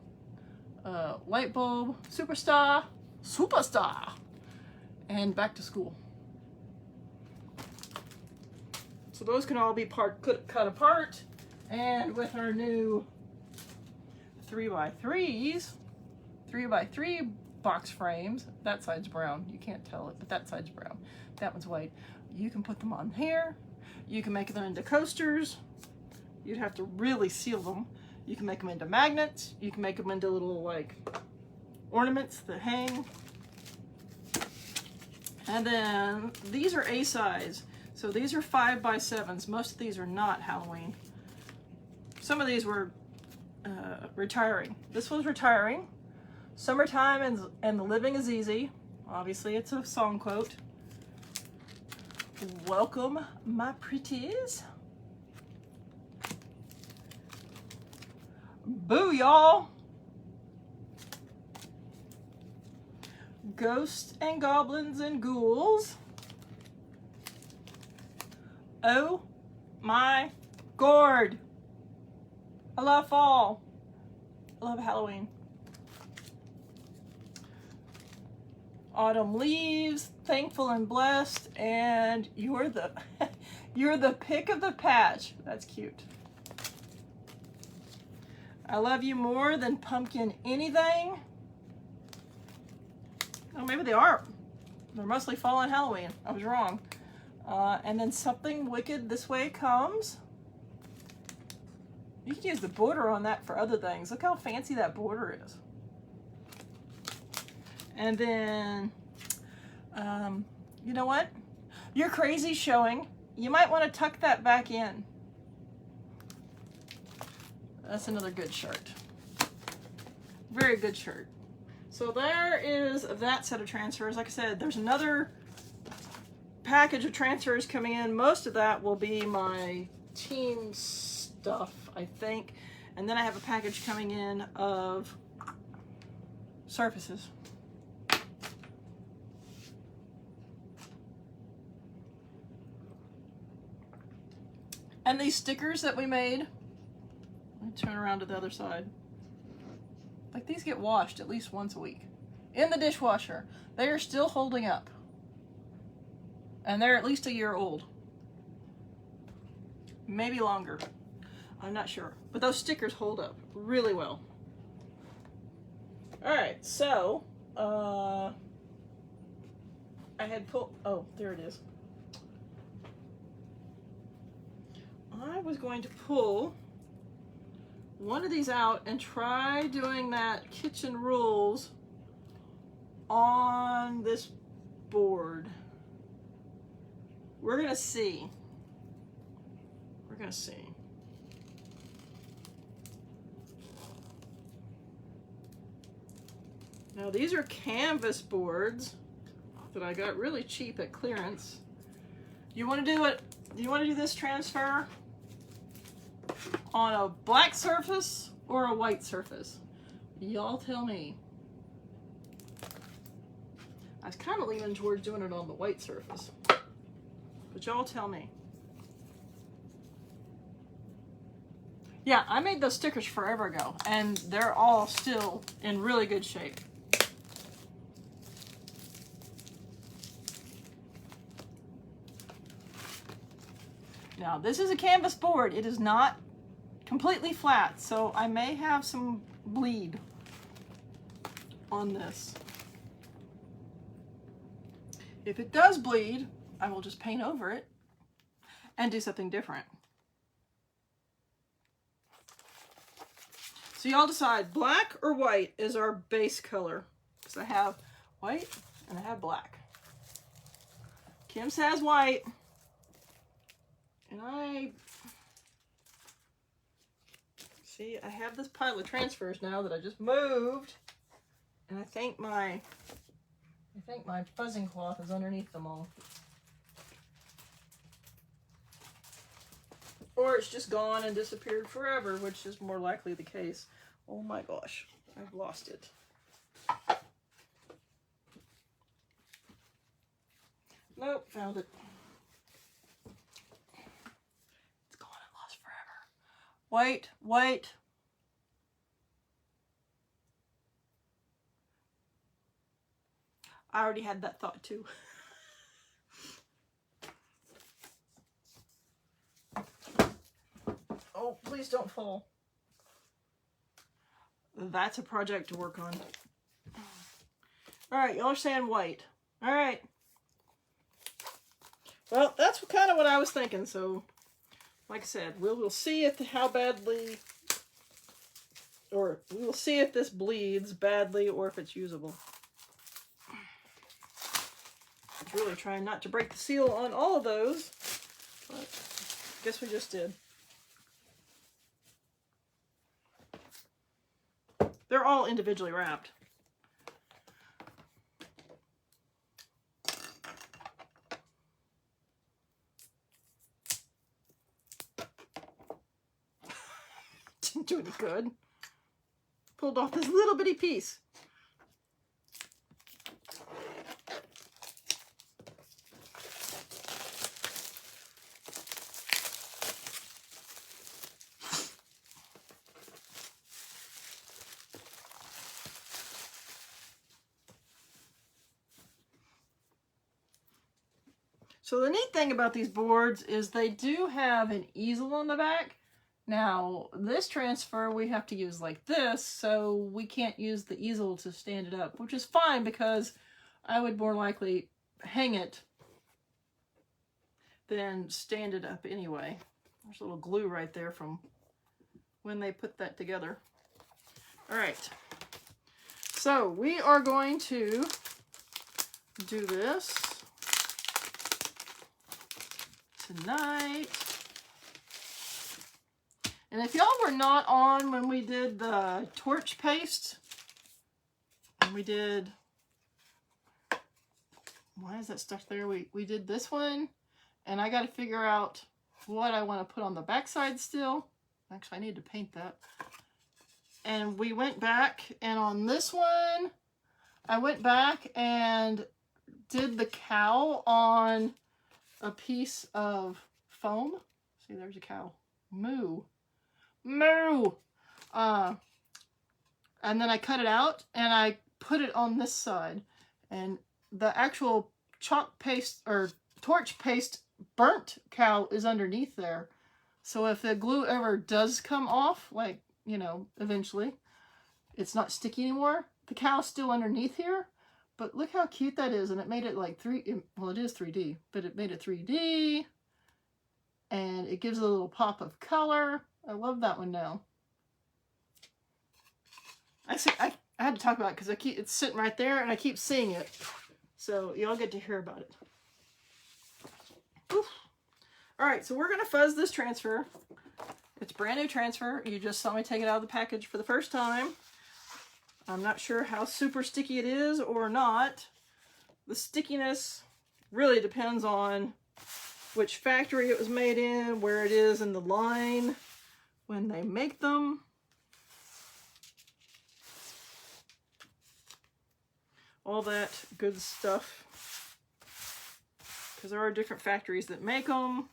Light bulb. Superstar. Superstar. And back to school. So those can all be cut apart. And with our new 3x3s, 3x3 box frames, that side's brown. You can't tell it, but that side's brown. That one's white. You can put them on here. You can make them into coasters. You'd have to really seal them. You can make them into magnets. You can make them into little like ornaments that hang. And then these are A size. So these are 5x7s. Most of these are not Halloween. Some of these were retiring. This was retiring. Summertime and the living is easy. Obviously, it's a song quote. Welcome, my pretties. Boo, y'all. Ghosts and goblins and ghouls. Oh my gourd. I love fall. I love Halloween. Autumn leaves, thankful and blessed, and you're the you're the pick of the patch. That's cute. I love you more than pumpkin anything. Oh, maybe they are. They're mostly fall and Halloween. I was wrong. And then something wicked this way comes. You can use the border on that for other things. Look how fancy that border is. And then, you know what? Your crazy showing. You might want to tuck that back in. That's another good shirt. Very good shirt. So there is that set of transfers. Like I said, there's another package of transfers coming in. Most of that will be my team stuff, I think. And then I have a package coming in of surfaces. And these stickers that we made, let me turn around to the other side. Like these get washed at least once a week in the dishwasher. They are still holding up. And they're at least a year old. Maybe longer. I'm not sure. But those stickers hold up really well. Alright, so I had pulled, oh, there it is. I was going to pull one of these out and try doing that kitchen rules on this board. We're gonna see. We're gonna see. Now these are canvas boards that I got really cheap at clearance. You want to do it? Do you want to do this transfer on a black surface or a white surface? Y'all tell me. I was kind of leaning towards doing it on the white surface, but y'all tell me. Yeah, I made those stickers forever ago, and they're all still in really good shape. Now, this is a canvas board. It is not completely flat, so I may have some bleed on this. If it does bleed, I will just paint over it and do something different. So y'all decide, black or white is our base color. Because I have white and I have black. Kim's has white. And I see I have this pile of transfers now that I just moved. And I think my fuzzing cloth is underneath them all. Or it's just gone and disappeared forever, which is more likely the case. Oh my gosh, I've lost it. Nope, found it. It's gone and lost forever. White, white. I already had that thought too. Oh, please don't fall. That's a project to work on. All right, y'all are saying white. All right. Well, that's kind of what I was thinking. So, like I said, we'll see if how badly, or we'll see if this bleeds badly or if it's usable. I was really trying not to break the seal on all of those, but I guess we just did. They're all individually wrapped. Didn't do any good. Pulled off this little bitty piece. So the neat thing about these boards is they do have an easel on the back. Now, this transfer we have to use like this, so we can't use the easel to stand it up, which is fine because I would more likely hang it than stand it up anyway. There's a little glue right there from when they put that together. All right, so we are going to do this tonight. And if y'all were not on when we did the torch paste, and we did, why is that stuck there? We did this one, and I got to figure out what I want to put on the backside still. Actually, I need to paint that. And we went back, and on this one, I went back and did the cow on a piece of foam. See, there's a cow. Moo. Moo! And then I cut it out and I put it on this side. And the actual chalk paste or torch paste burnt cow is underneath there. So if the glue ever does come off, like, you know, eventually, it's not sticky anymore. The cow's still underneath here. But look how cute that is. And it made it like well, it is 3D, but it made it 3D. And it gives it a little pop of color. I love that one now. I had to talk about it because it's sitting right there and I keep seeing it. So y'all get to hear about it. Oof. All right, so we're going to fuzz this transfer. It's brand new transfer. You just saw me take it out of the package for the first time. I'm not sure how super sticky it is or not. The stickiness really depends on which factory it was made in, where it is in the line when they make them. All that good stuff. Because there are different factories that make them.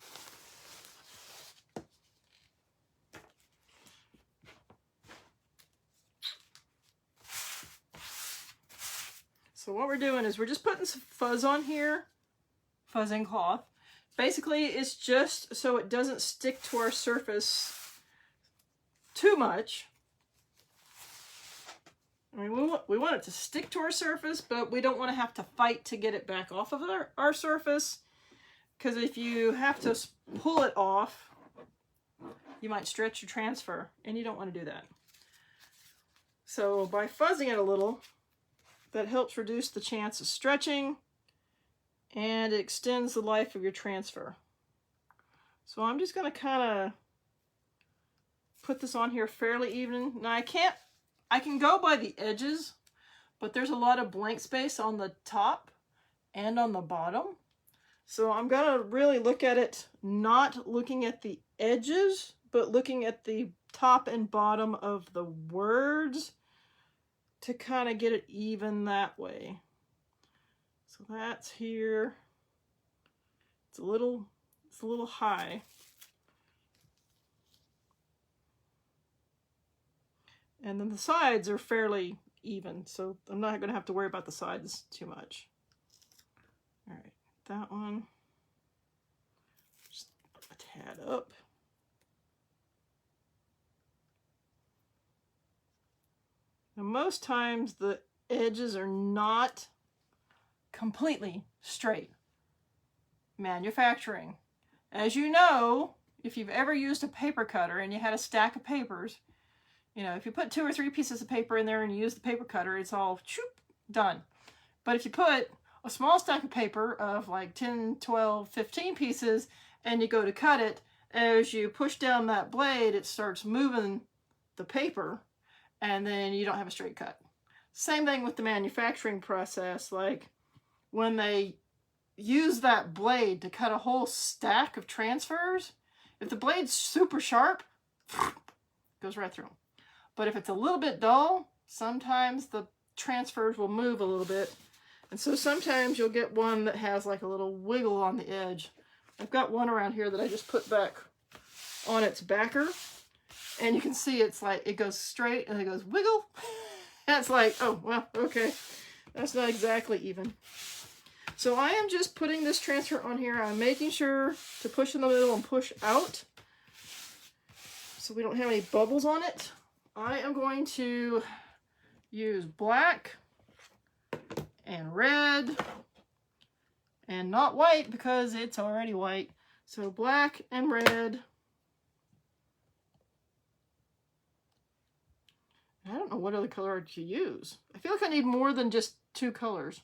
So what we're doing is we're just putting some fuzz on here. Fuzzing cloth. Basically, it's just so it doesn't stick to our surface too much. I mean, we want it to stick to our surface, but we don't want to have to fight to get it back off of our surface. Because if you have to pull it off, you might stretch your transfer, and you don't want to do that. So by fuzzing it a little, that helps reduce the chance of stretching, and it extends the life of your transfer. So I'm just going to kind of put this on here fairly even. Now I can go by the edges, but there's a lot of blank space on the top and on the bottom. So I'm going to really look at it, not looking at the edges, but looking at the top and bottom of the words to kind of get it even that way. So that's here. It's a little high. And then the sides are fairly even, so I'm not going to have to worry about the sides too much. All right, that one, just a tad up. Now, most times the edges are not completely straight. Manufacturing. As you know, if you've ever used a paper cutter and you had a stack of papers, you know, if you put 2 or 3 pieces of paper in there and you use the paper cutter, it's all choop, done. But if you put a small stack of paper of like 10, 12, 15 pieces and you go to cut it, as you push down that blade, it starts moving the paper and then you don't have a straight cut. Same thing with the manufacturing process. Like when they use that blade to cut a whole stack of transfers, if the blade's super sharp, it goes right through them. But if it's a little bit dull, sometimes the transfers will move a little bit. And so sometimes you'll get one that has like a little wiggle on the edge. I've got one around here that I just put back on its backer. And you can see it's like, it goes straight and it goes wiggle. And it's like, oh, well, okay. That's not exactly even. So I am just putting this transfer on here. I'm making sure to push in the middle and push out so we don't have any bubbles on it. I am going to use black and red and not white because it's already white. So black and red. I don't know what other color to use. I feel like I need more than just 2 colors.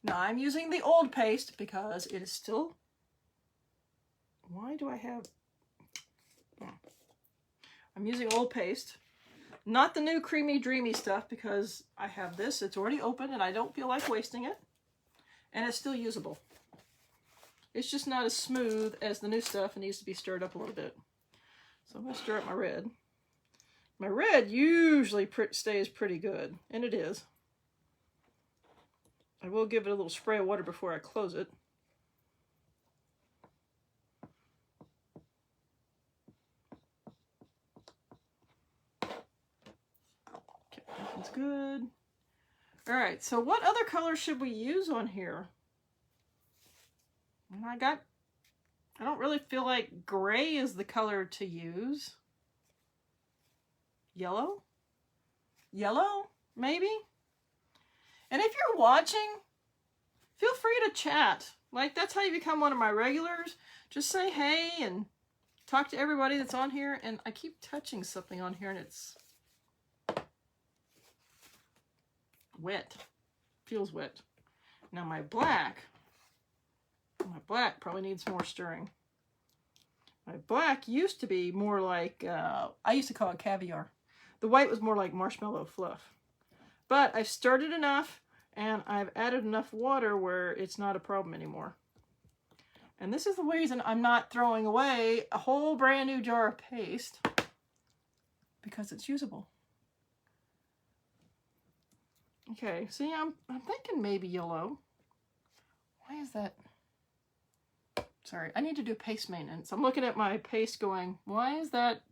Now I'm using the old paste because it is still, why do I have, I'm using old paste, not the new creamy dreamy stuff because I have this, it's already open and I don't feel like wasting it, and it's still usable. It's just not as smooth as the new stuff and needs to be stirred up a little bit. So I'm going to stir up my red. My red usually stays pretty good, and it is. I will give it a little spray of water before I close it. Okay, that's good. All right, so what other color should we use on here? I don't really feel like gray is the color to use. Yellow? Yellow, maybe? And if you're watching, feel free to chat. Like, that's how you become one of my regulars. Just say hey and talk to everybody that's on here. And I keep touching something on here and it's wet. Feels wet. Now my black probably needs more stirring. My black used to be more like, I used to call it caviar. The white was more like marshmallow fluff. But I've stirred it enough and I've added enough water where it's not a problem anymore. And this is the reason I'm not throwing away a whole brand new jar of paste, because it's usable. Okay, see, I'm thinking maybe yellow. Why is that? Sorry, I need to do paste maintenance. I'm looking at my paste going, why is that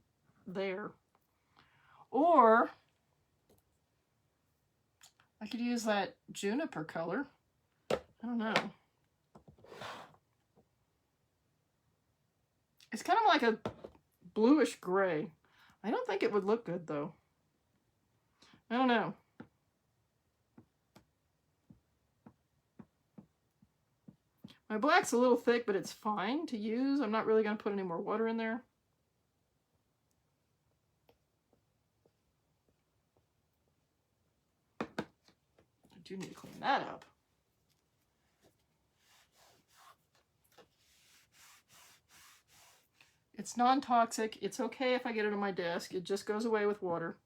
there? Or I could use that juniper color. I don't know. It's kind of like a bluish gray. I don't think it would look good though. I don't know. My black's a little thick, but it's fine to use. I'm not really going to put any more water in there. I do need to clean that up. It's non-toxic. It's okay if I get it on my desk. It just goes away with water.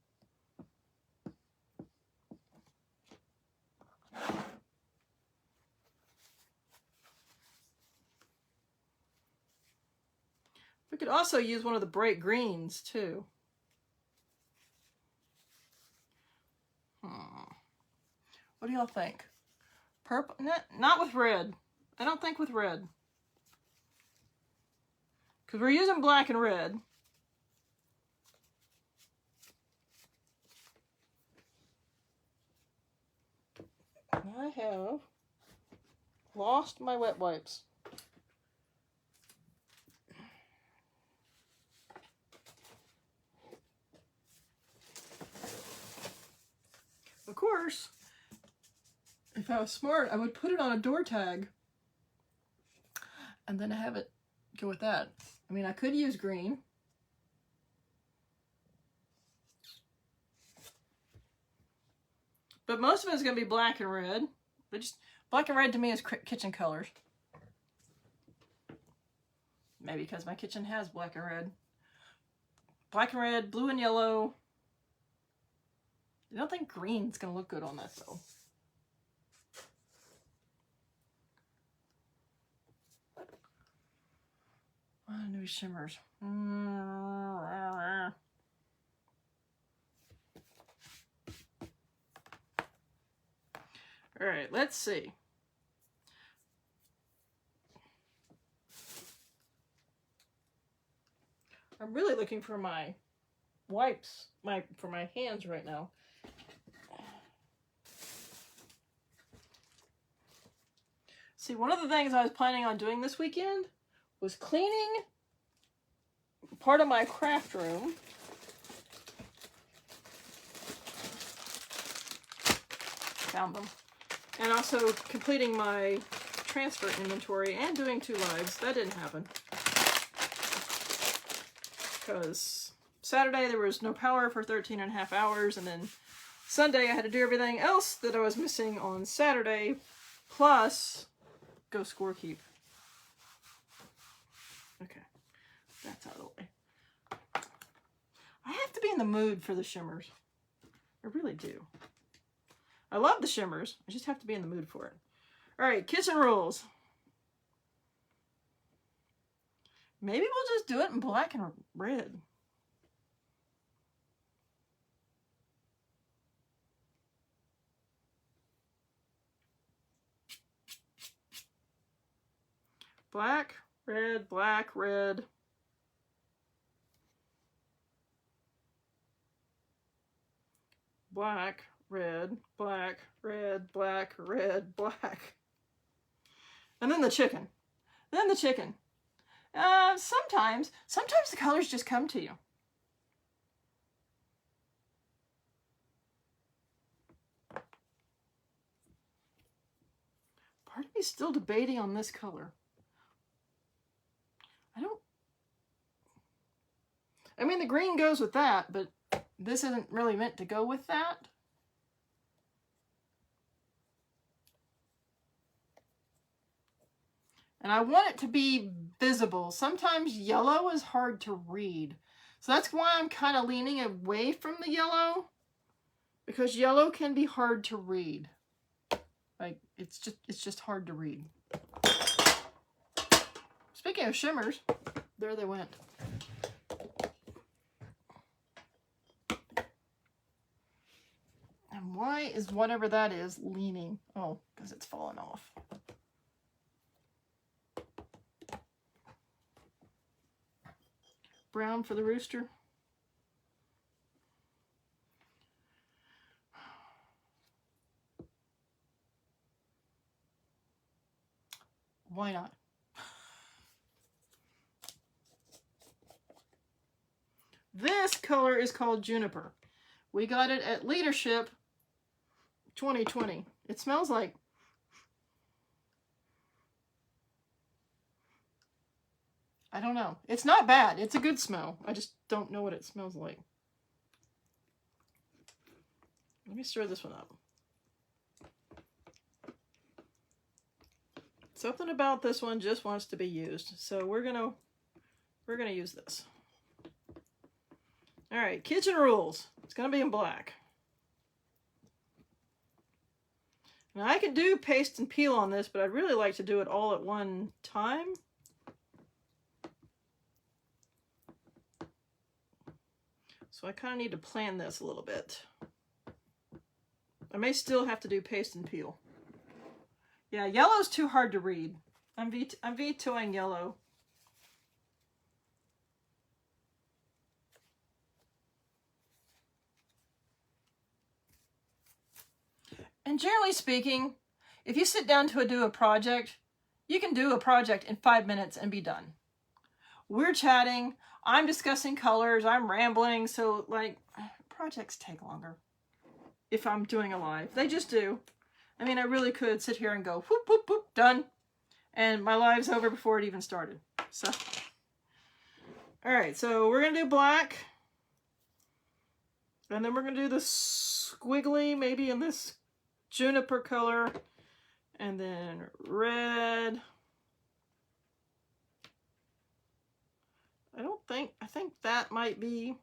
We could also use one of the bright greens too. What do y'all think? Purple? Not with red. I don't think with red. Because we're using black and red. I have lost my wet wipes. Of course, if I was smart, I would put it on a door tag and then have it go with that. I mean, I could use green. But most of it is going to be black and red. But just black and red to me is kitchen colors. Maybe because my kitchen has black and red. Black and red, blue and yellow. I don't think green's going to look good on this though. New shimmers. All right, let's see. I'm really looking for my wipes, for my hands right now. See, one of the things I was planning on doing this weekend was cleaning part of my craft room. Found them. And also completing my transfer inventory and doing 2 lives. That didn't happen. Because Saturday there was no power for 13.5 hours, and then Sunday I had to do everything else that I was missing on Saturday, plus go score keep. Okay, that's out of the way. I have to be in the mood for the shimmers. I really do. I love the shimmers. I just have to be in the mood for it. All right, kitchen rules. Maybe we'll just do it in black and red. Black, red, black, red. Black, red, black, red, black, red, black. And then the chicken. Then the chicken. Sometimes the colors just come to you. Part of me is still debating on this color. I mean, the green goes with that, but this isn't really meant to go with that. And I want it to be visible. Sometimes yellow is hard to read. So that's why I'm kind of leaning away from the yellow, because yellow can be hard to read. Like, it's just hard to read. Speaking of shimmers, there they went. And why is whatever that is leaning? Oh, because it's fallen off. Brown for the rooster. Why not? This color is called Juniper. We got it at Leadership 2020. It smells like I don't know. It's not bad. It's a good smell. I just don't know what it smells like. Let me stir this one up. Something about this one just wants to be used. So we're gonna use this. All right, kitchen rules. It's gonna be in black. Now I could do paste and peel on this, but I'd really like to do it all at one time. So I kind of need to plan this a little bit. I may still have to do paste and peel. Yeah, yellow's too hard to read. I'm vetoing yellow. And generally speaking, if you sit down to do a project, you can do a project in 5 minutes and be done. We're chatting, I'm discussing colors, I'm rambling, so like, projects take longer if I'm doing a live. They just do. I mean, I really could sit here and go, whoop, whoop, whoop, done. And my live's over before it even started. So, all right, so we're gonna do black. And then we're gonna do the squiggly, maybe in this juniper color. And then red. I think that might be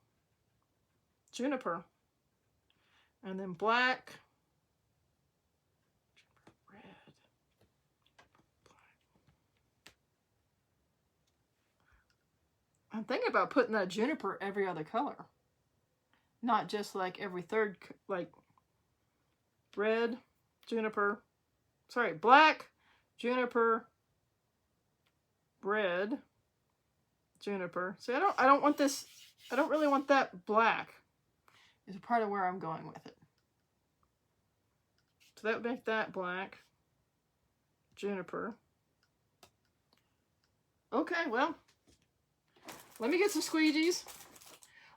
juniper. And then black. Red. Black. I'm thinking about putting that juniper every other color. Not just like every third, like red, juniper, sorry, black, juniper, red, juniper. See, I don't want this, I don't really want that black. Is a part of where I'm going with it. So that would make that black, juniper. Okay, well, let me get some squeegees.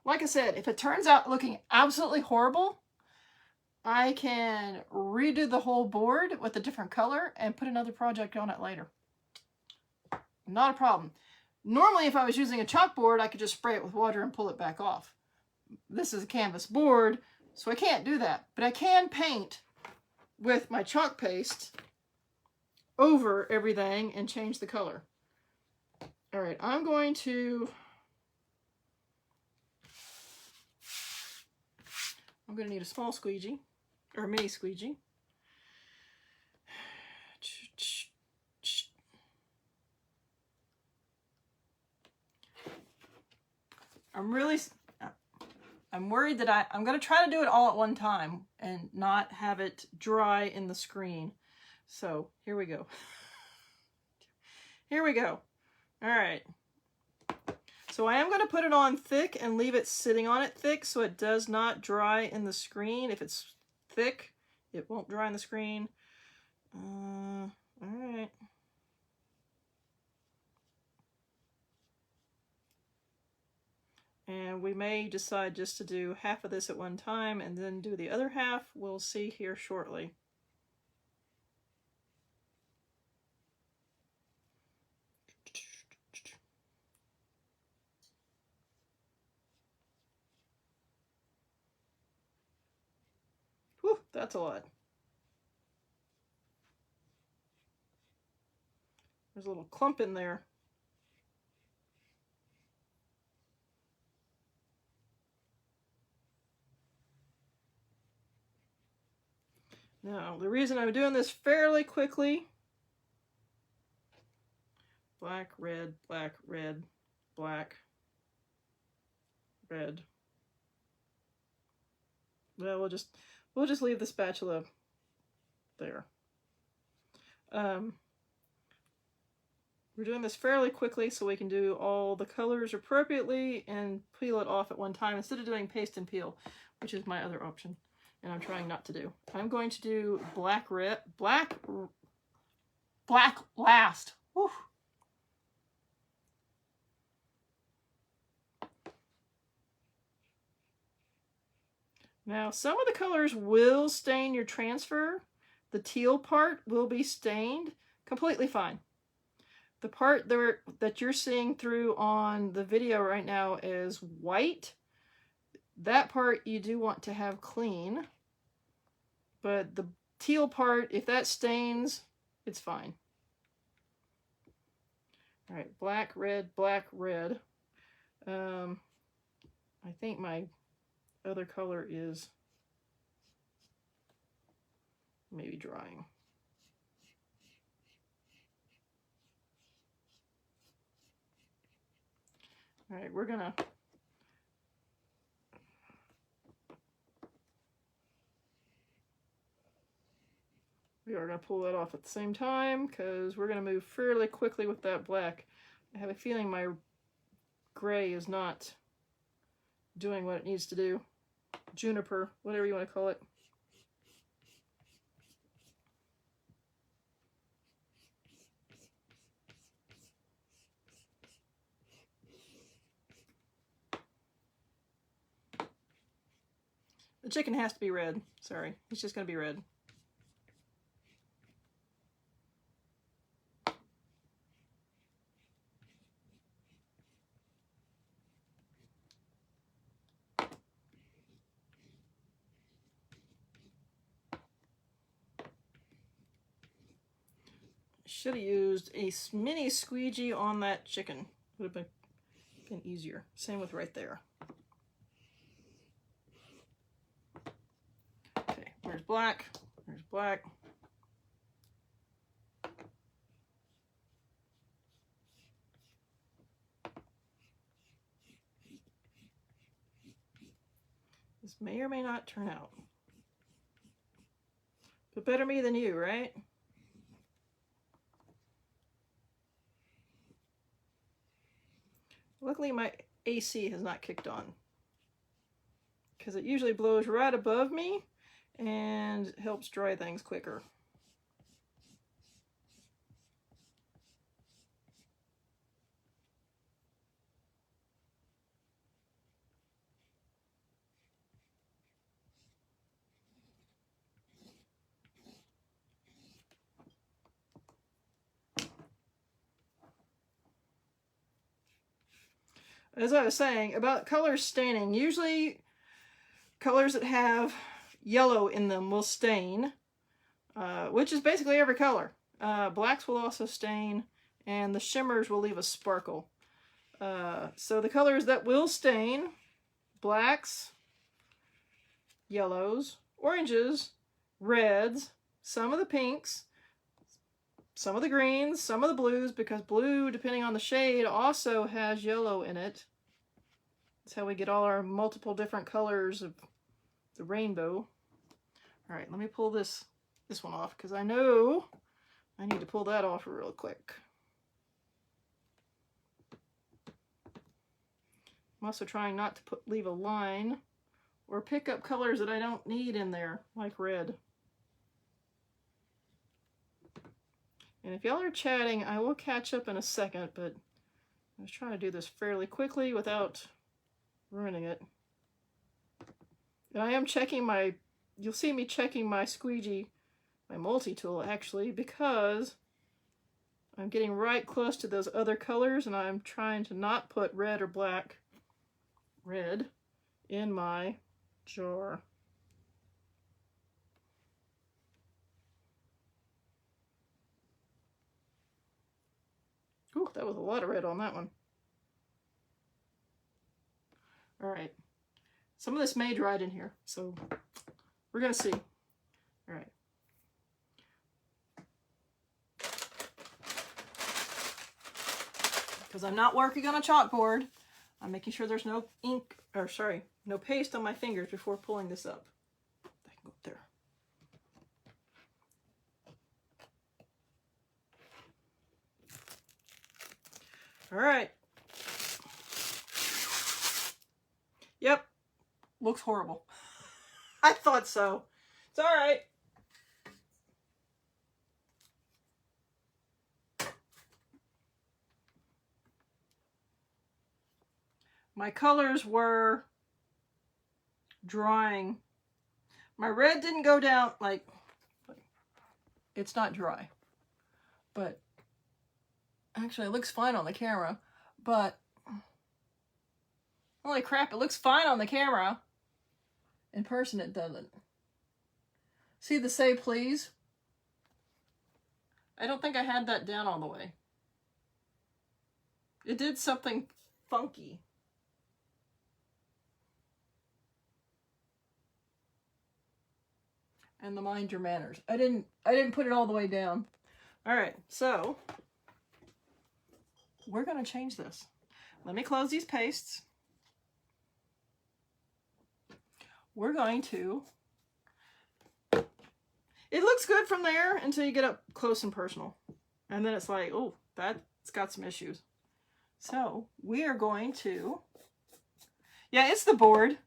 Like I said, if it turns out looking absolutely horrible, I can redo the whole board with a different color and put another project on it later. Not a problem. Normally, if I was using a chalkboard, I could just spray it with water and pull it back off. This is a canvas board, so I can't do that. But I can paint with my chalk paste over everything and change the color. All right, I'm going to need a small squeegee, or a mini squeegee. I'm worried that I'm going to try to do it all at one time and not have it dry in the screen. So here we go. Here we go. All right. So I am going to put it on thick and leave it sitting on it thick so it does not dry in the screen. If it's thick, it won't dry in the screen. All right. And we may decide just to do half of this at one time and then do the other half. We'll see here shortly. Whew, that's a lot. There's a little clump in there. Now, the reason I'm doing this fairly quickly, black, red, black, red, black, red. Well, we'll just leave the spatula there. We're doing this fairly quickly so we can do all the colors appropriately and peel it off at one time instead of doing paste and peel, which is my other option. And I'm trying not to do. I'm going to do black last. Whew. Now, some of the colors will stain your transfer. The teal part will be stained. Completely fine. The part there that you're seeing through on the video right now is white. That part you do want to have clean. But the teal part, if that stains, it's fine. All right, black, red, black, red. I think my other color is maybe drying. All right, we are gonna pull that off at the same time because we're gonna move fairly quickly with that black. I have a feeling my gray is not doing what it needs to do. Juniper, whatever you want to call it. The chicken has to be red. Sorry, it's just going to be red. Should have used a mini squeegee on that chicken. Would have been easier. Same with right there. Okay, where's black? There's black. This may or may not turn out. But better me than you, right? Luckily my AC has not kicked on, because it usually blows right above me and helps dry things quicker. As I was saying about colors staining, usually colors that have yellow in them will stain, which is basically every color. Blacks will also stain, and the shimmers will leave a sparkle. So the colors that will stain: blacks, yellows, oranges, reds, some of the pinks, some of the greens, some of the blues, because blue, depending on the shade, also has yellow in it. That's how we get all our multiple different colors of the rainbow. All right, let me pull this one off, because I know I need to pull that off real quick. I'm also trying not to leave a line or pick up colors that I don't need in there, like red. And if y'all are chatting, I will catch up in a second, but I was trying to do this fairly quickly without ruining it. And I am checking my, you'll see me checking my squeegee, my multi-tool actually, because I'm getting right close to those other colors and I'm trying to not put red or black, red, in my jar. Ooh, that was a lot of red on that one. All right. Some of this may dry in here, so we're going to see. All right. Because I'm not working on a chalkboard, I'm making sure there's no ink, or sorry, no paste on my fingers before pulling this up. I can go up there. All right. Yep. Looks horrible. I thought so. It's all right. My colors were drying. My red didn't go down, like, it's not dry, but Actually, it looks fine on the camera, but holy crap, it looks fine on the camera. In person, it doesn't. See the say please? I don't think I had that down all the way. It did something funky. And the mind your manners. I didn't put it all the way down. All right, so we're going to change this. Let me close these pastes. We're going to, it looks good from there until you get up close and personal. And then it's like, oh, that's got some issues. So we are going to, yeah, it's the board.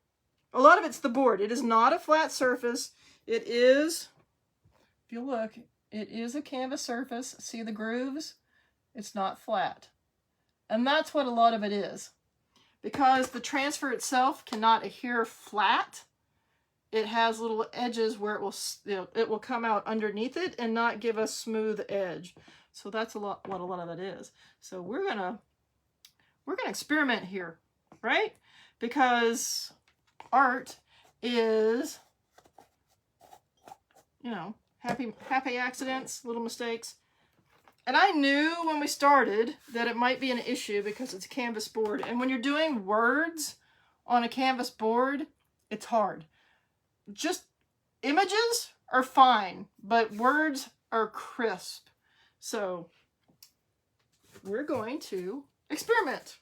A lot of it's the board. It is not a flat surface. It is, if you look, it is a canvas surface. See the grooves? It's not flat. And that's what a lot of it is. Because the transfer itself cannot adhere flat, it has little edges where it will come out underneath it and not give a smooth edge. So that's what a lot of it is. So we're gonna experiment here, right? Because art is, you know, happy accidents, little mistakes. And I knew when we started that it might be an issue because it's a canvas board. And when you're doing words on a canvas board, it's hard. Just images are fine, but words are crisp. So we're going to experiment.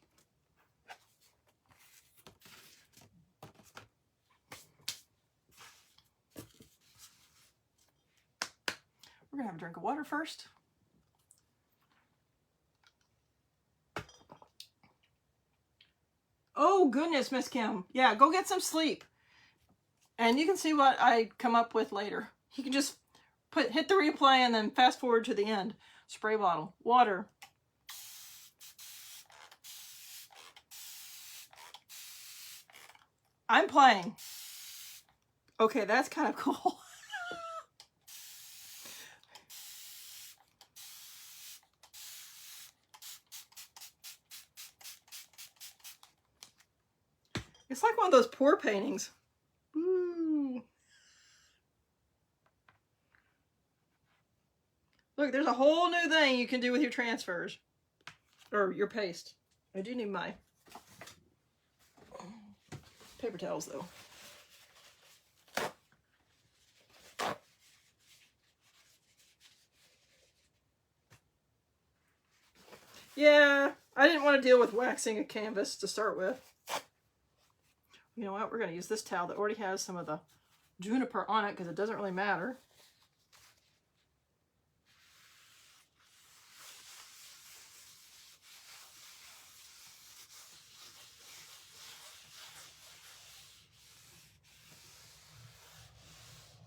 We're going to have a drink of water first. Oh, goodness, Miss Kim. Yeah, go get some sleep. And you can see what I come up with later. You can just hit the replay and then fast forward to the end. Spray bottle, water. I'm playing. Okay, that's kind of cool. It's like one of those pour paintings. Ooh. Look, there's a whole new thing you can do with your transfers. Or your paste. I do need my paper towels, though. Yeah, I didn't want to deal with waxing a canvas to start with. You know what? We're going to use this towel that already has some of the juniper on it because it doesn't really matter.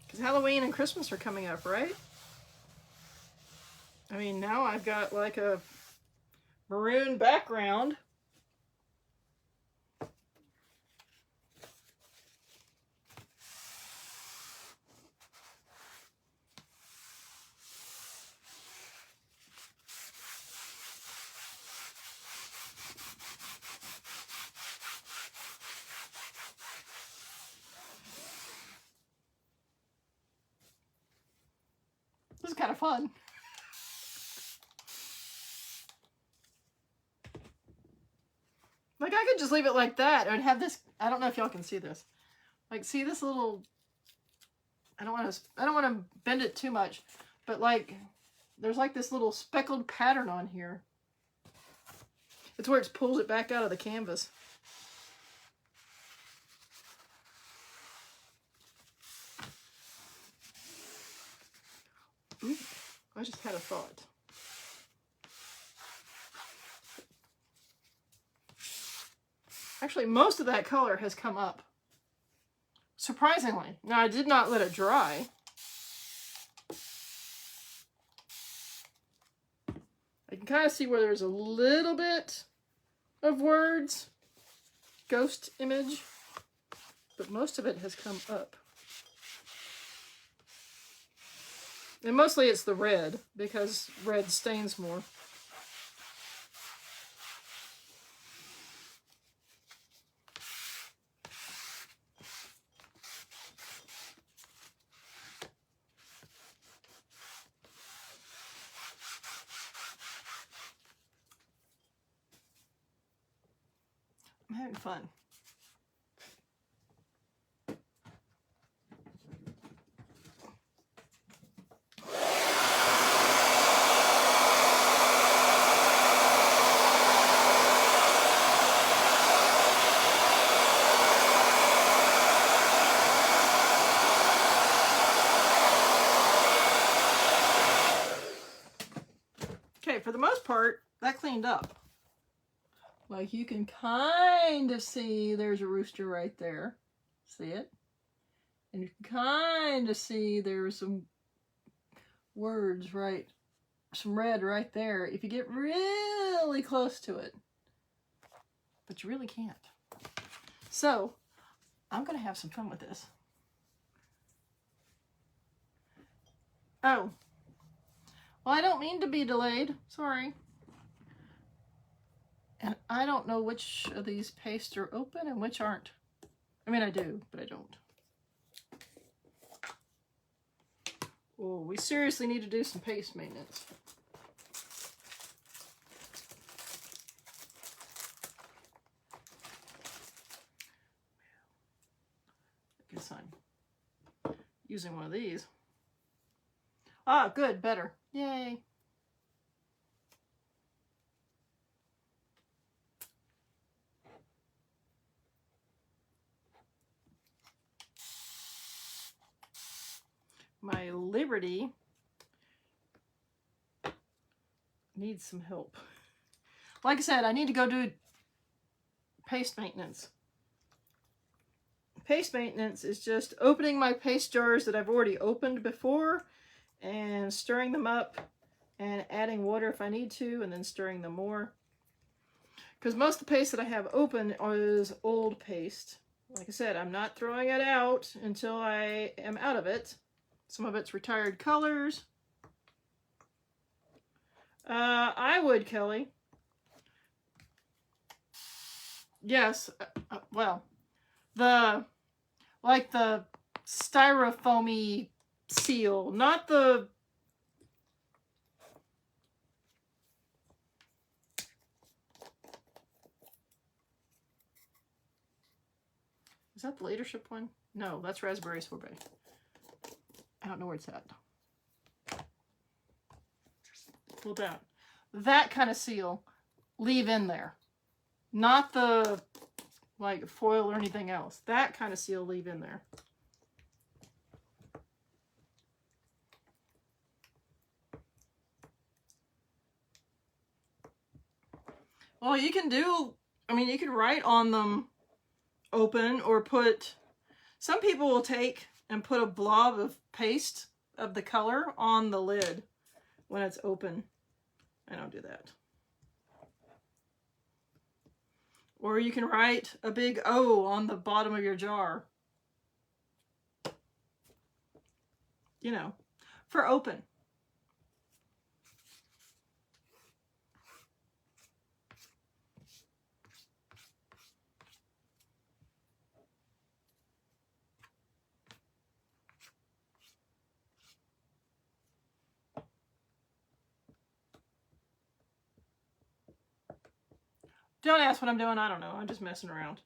Because Halloween and Christmas are coming up, right? I mean, now I've got like a maroon background. This is kind of fun. Like I could just leave it like that and have this, I don't know if y'all can see this. Like see this little, I don't want to bend it too much, but like there's like this little speckled pattern on here. It's where it pulls it back out of the canvas. Ooh, I just had a thought. Actually, most of that color has come up. Surprisingly. Now, I did not let it dry. I can kind of see where there's a little bit of words. Ghost image. But most of it has come up. And mostly it's the red, because red stains more. I'm having fun. Okay, for the most part, that cleaned up. Like you can kind of see there's a rooster right there. See it? And you can kind of see there's some words right, some red right there if you get really close to it. But you really can't. So, I'm going to have some fun with this. Oh. Well, I don't mean to be delayed. Sorry. And I don't know which of these pastes are open and which aren't. I mean, I do, but I don't. Oh, we seriously need to do some paste maintenance. I guess I'm using one of these. Ah, good, better. Yay. My Liberty needs some help. Like I said, I need to go do paste maintenance. Paste maintenance is just opening my paste jars that I've already opened before and stirring them up and adding water if I need to, and then stirring them more. Because most of the paste that I have open is old paste. Like I said, I'm not throwing it out until I am out of it. Some of it's retired colors. I would, Kelly. Yes, well, the styrofoamy seal, not the... Is that the leadership one? No, that's raspberry sorbet. I don't know where it's at. Well, that kind of seal, leave in there. Not the, like, foil or anything else. That kind of seal, leave in there. Well, you can do, I mean, you can write on them open or put, some people will take and put a blob of paste of the color on the lid when it's open. I don't do that. Or you can write a big O on the bottom of your jar. You know, for open. Don't ask what I'm doing. I don't know. I'm just messing around.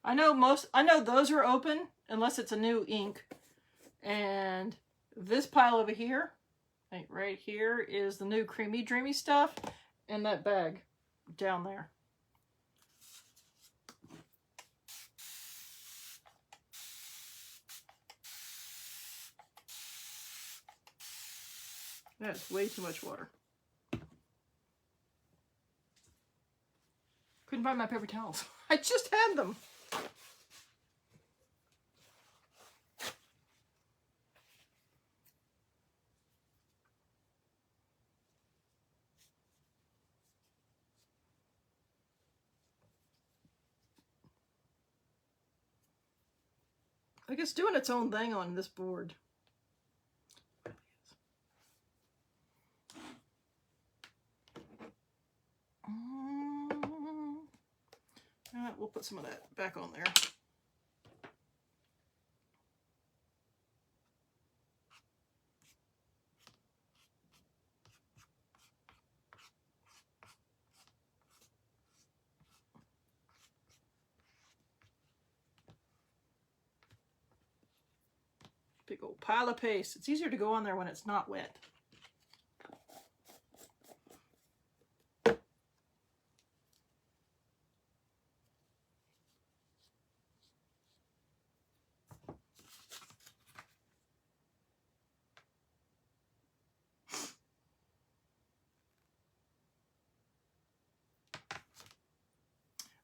I know those are open unless it's a new ink. And this pile over here, right here, is the new Creamy Dreamy stuff, and that bag down there. That's way too much water. Couldn't find my paper towels. I just had them. I guess doing its own thing on this board. We'll put some of that back on there. Big old pile of paste. It's easier to go on there when it's not wet.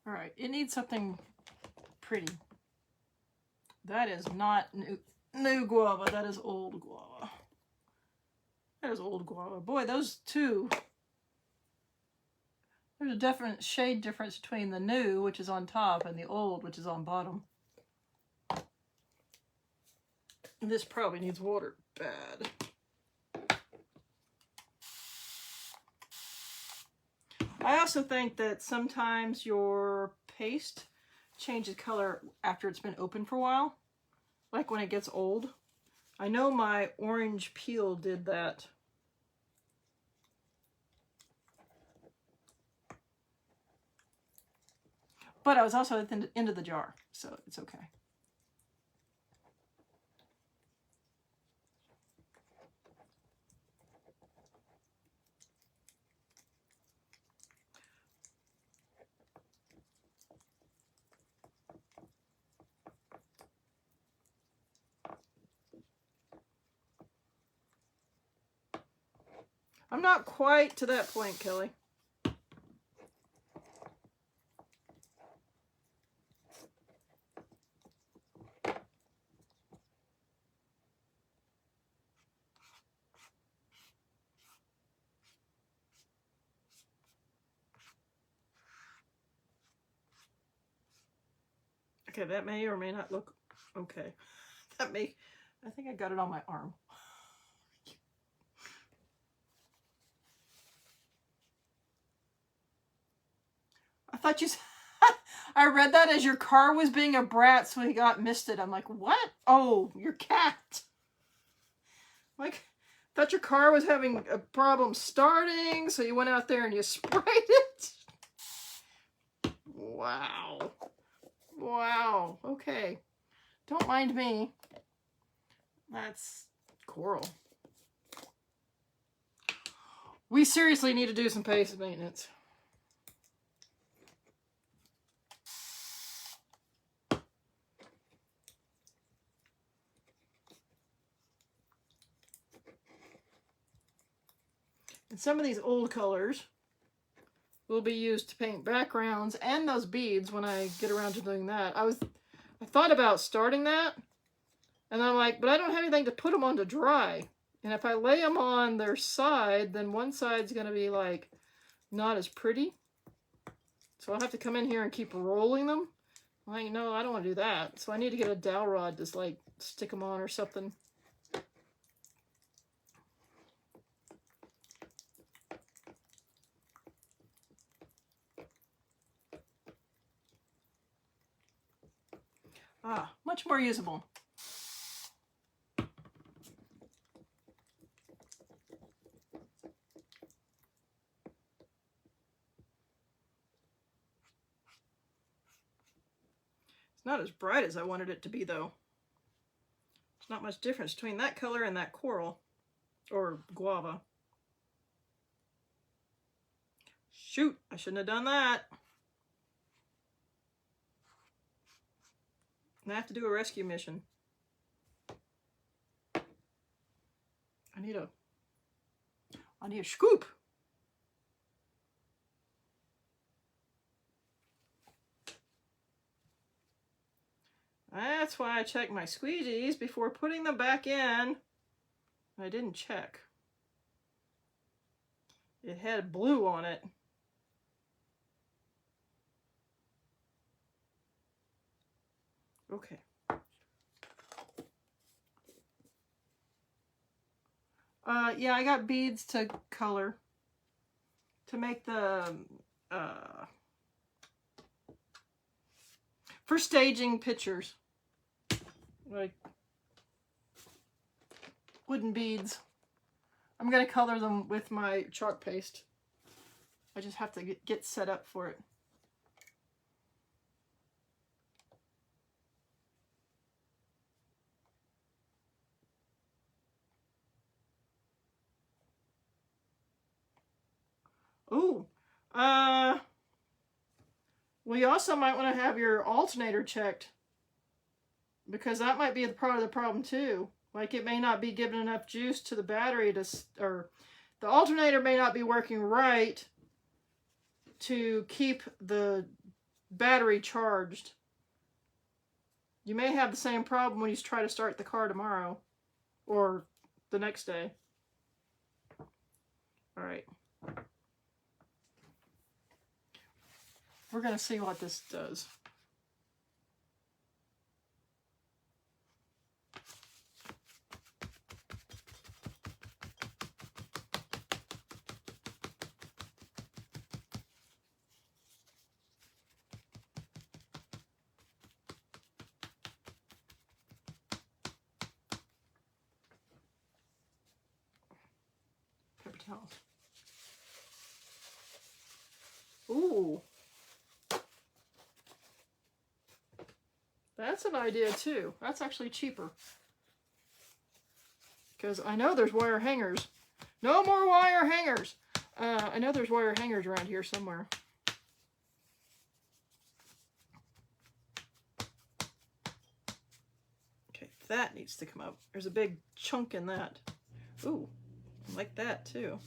All right, it needs something pretty. That is not new guava. That is old guava. That is old guava. Boy, those two. There's a definite shade difference between the new, which is on top, and the old, which is on bottom. This probably needs water bad. I also think that sometimes your paste changes color after it's been open for a while, like when it gets old. I know my orange peel did that. But I was also at the end of the jar, so it's okay. I'm not quite to that point, Kelly. Okay, that may or may not look okay. That may, I think I got it on my arm. I thought you said, I read that as your car was being a brat, so he got misted. I'm like, what? Oh, your cat. Like, thought your car was having a problem starting, so you went out there and you sprayed it. Wow. Wow. Okay. Don't mind me. That's coral. We seriously need to do some paste maintenance. And some of these old colors will be used to paint backgrounds and those beads when I get around to doing that. I thought about starting that, and I'm like, but I don't have anything to put them on to dry. And if I lay them on their side, then one side's going to be like not as pretty. So I'll have to come in here and keep rolling them. I'm like, no, I don't want to do that. So I need to get a dowel rod to like stick them on or something. Ah, much more usable. It's not as bright as I wanted it to be, though. There's not much difference between that color and that coral, or guava. Shoot, I shouldn't have done that. I have to do a rescue mission. I need a scoop. That's why I check my squeegees before putting them back in. I didn't check. It had blue on it. Okay. Yeah, I got beads to color to make the for staging pictures. Like wooden beads. I'm going to color them with my chalk paste. I just have to get set up for it. Ooh, well, you also might want to have your alternator checked, because that might be part of the problem too. Like, it may not be giving enough juice to the battery to, or the alternator may not be working right to keep the battery charged. You may have the same problem when you try to start the car tomorrow or the next day. All right. We're going to see what this does. Paper towels. Ooh. That's an idea too. That's actually cheaper. Because I know there's wire hangers. No more wire hangers! I know there's wire hangers around here somewhere. Okay, that needs to come up. There's a big chunk in that. Ooh, I like that too.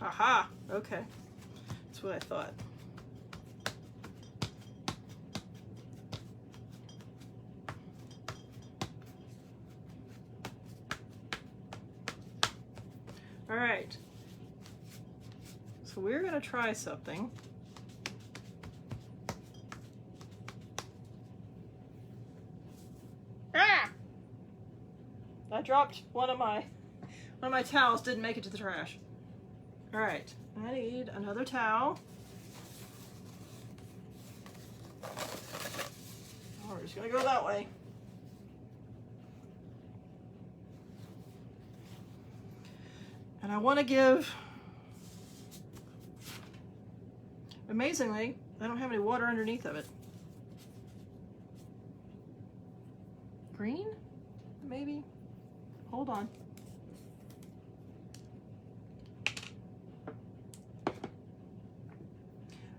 Aha! Okay. That's what I thought. All right. So we're going to try something. Ah! I dropped one of my towels, didn't make it to the trash. All right, I need another towel. Oh, we're just gonna go that way. And I want to give, amazingly, I don't have any water underneath of it. Green? Maybe? Hold on.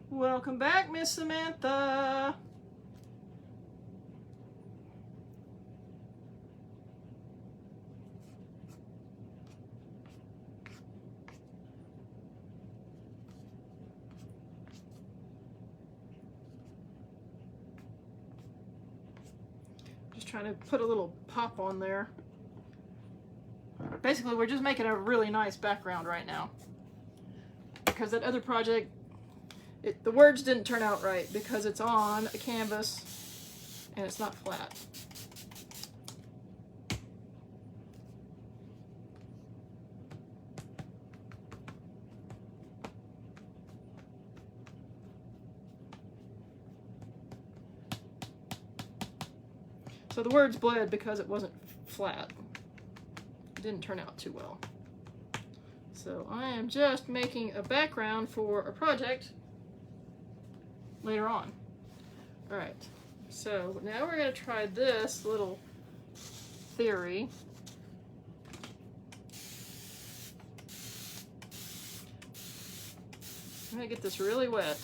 Welcome back, Miss Samantha. Just trying to put a little pop on there. Basically, we're just making a really nice background right now. Because that other project, the words didn't turn out right because it's on a canvas and it's not flat. So the words bled because it wasn't flat. It didn't turn out too well. So I am just making a background for a project later on. All right, so now we're going to try this little theory. I'm going to get this really wet.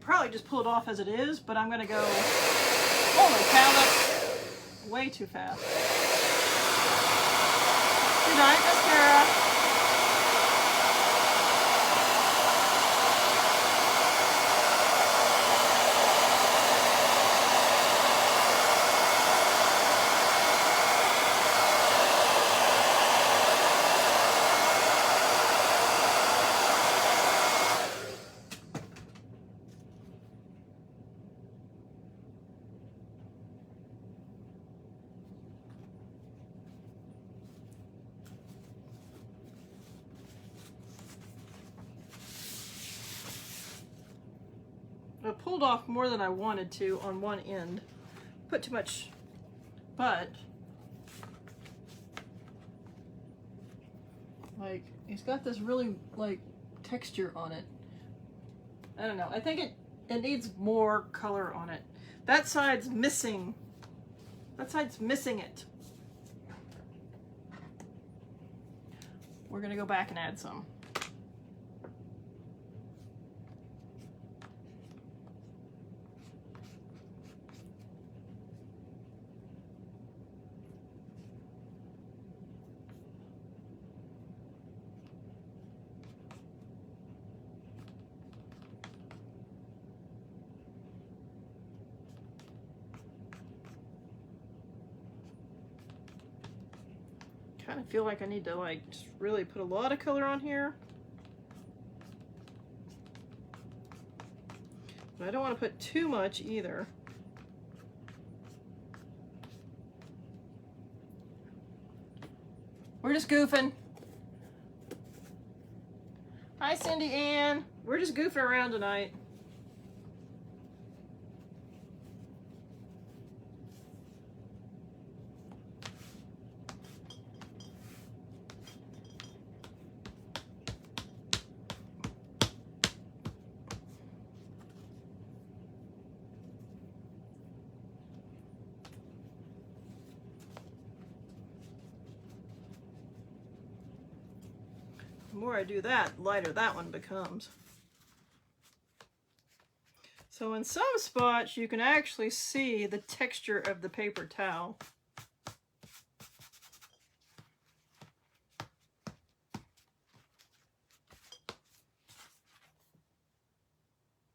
probably just pull it off as it is, but I'm gonna go, holy cow, that's way too fast. Good night, mascara. I pulled off more than I wanted to on one end. Put too much, but like it's got this really like texture on it. I don't know. I think it needs more color on it. That side's missing. That side's missing it. We're gonna go back and add some. Kind of feel like I need to like just really put a lot of color on here. But I don't want to put too much either. We're just goofing. Hi, Cindy Ann. We're just goofing around tonight. The more I do that, the lighter that one becomes. So in some spots, you can actually see the texture of the paper towel.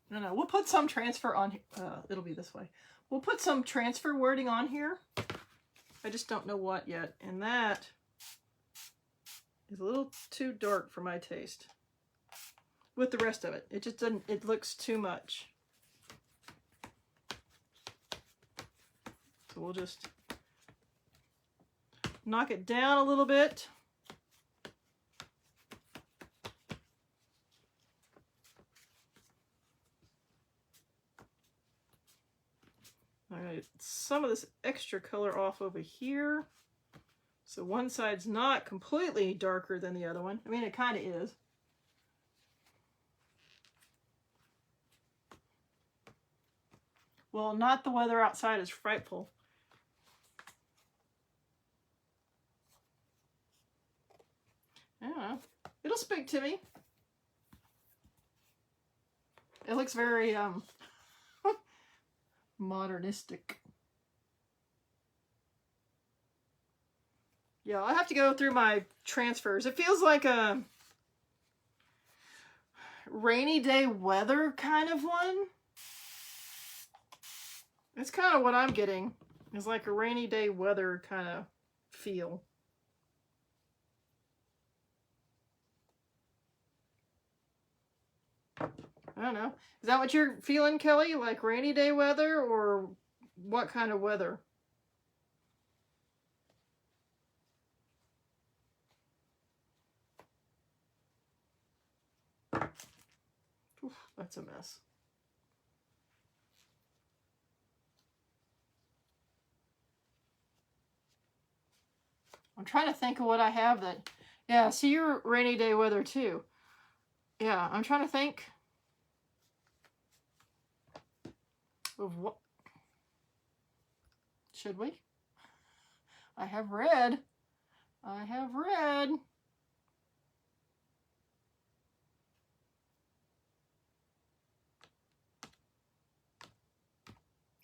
No, we'll put some transfer on, it'll be this way. We'll put some transfer wording on here. I just don't know what yet. And that is a little too dark for my taste. With the rest of it. It just doesn't, it looks too much. So we'll just knock it down a little bit. I'm going to get some of this extra color off over here. So one side's not completely darker than the other one. I mean, it kind of is. Well, not the weather outside is frightful. I don't know. It'll speak to me. It looks very modernistic. Yeah, I'll have to go through my transfers. It feels like a rainy day weather kind of one. That's kind of what I'm getting. It's like a rainy day weather kind of feel. I don't know. Is that what you're feeling, Kelly? Like rainy day weather, or what kind of weather? Oof, that's a mess. I'm trying to think of what I have that... Yeah, see, you're rainy day weather too. Yeah, I'm trying to think of what... Should we? I have red. I have red.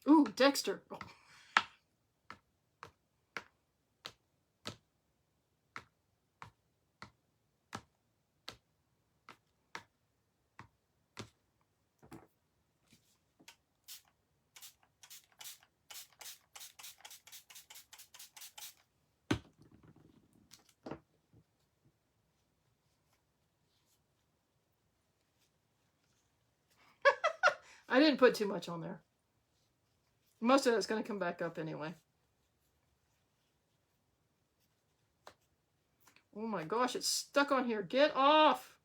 Ooh, Dexter. Oh. I didn't put too much on there. Most of it's going to come back up anyway. Oh my gosh, it's stuck on here. Get off.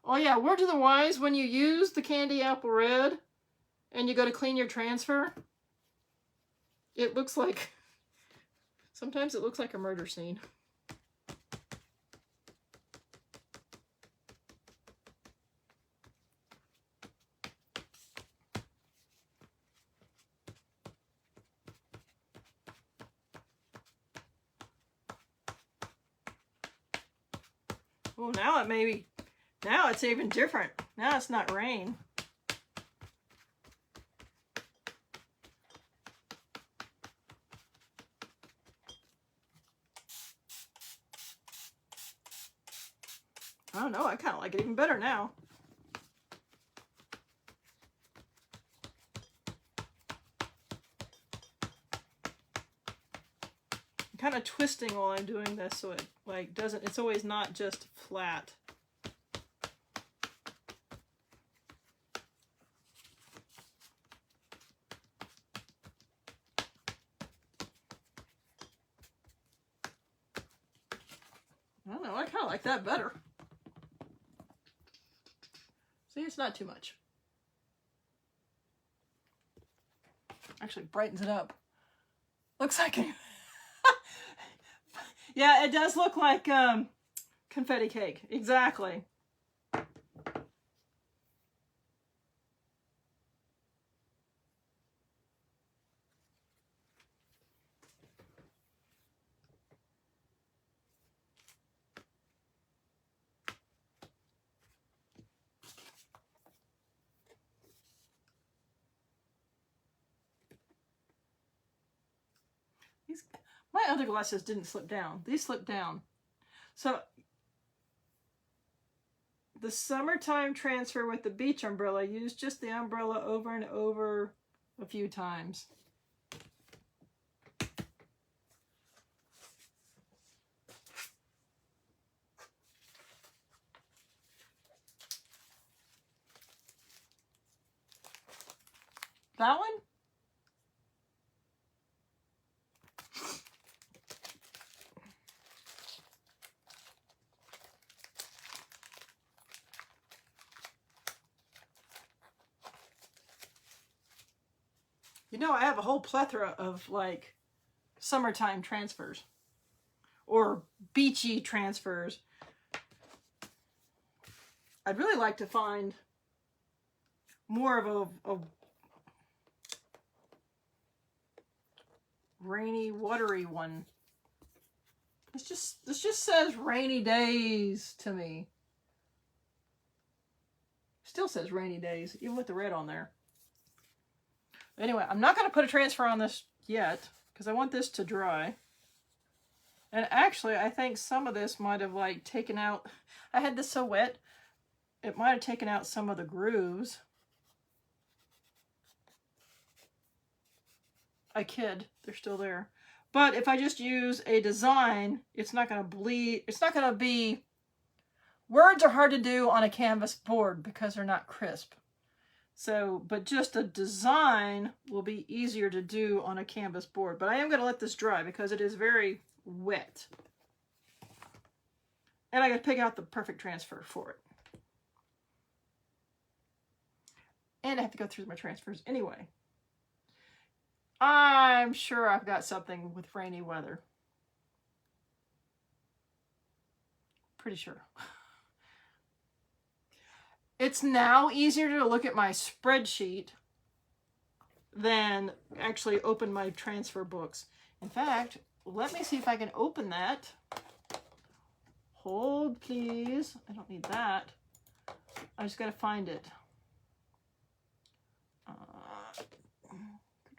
Oh yeah, word to the wise, when you use the candy apple red and you go to clean your transfer, it looks like, sometimes it looks like a murder scene. Oh, now it maybe, now it's even different. Now it's not rain. I don't know, I kind of like it even better now. I'm kind of twisting while I'm doing this so it like doesn't, it's always not just flat. I don't know, I kind of like that better. See, it's not too much. Actually brightens it up. Looks like it. Yeah, it does look like confetti cake. Exactly. My other glasses didn't slip down. These slipped down. So the summertime transfer with the beach umbrella, used just the umbrella over and over a few times. That one? You know, I have a whole plethora of like summertime transfers or beachy transfers. I'd really like to find more of a rainy, watery one. This just says rainy days to me. Still says rainy days, even with the red on there. Anyway, I'm not going to put a transfer on this yet because I want this to dry. And actually, I think some of this might have like taken out, I had this so wet, it might have taken out some of the grooves. I kid, they're still there. But if I just use a design, it's not going to bleed, it's not going to be, words are hard to do on a canvas board because they're not crisp. So, but just a design will be easier to do on a canvas board. But I am going to let this dry because it is very wet. And I got to pick out the perfect transfer for it. And I have to go through my transfers anyway. I'm sure I've got something with rainy weather. Pretty sure. It's now easier to look at my spreadsheet than actually open my transfer books. In fact, let me see if I can open that. Hold, please. I don't need that. I just got to find it.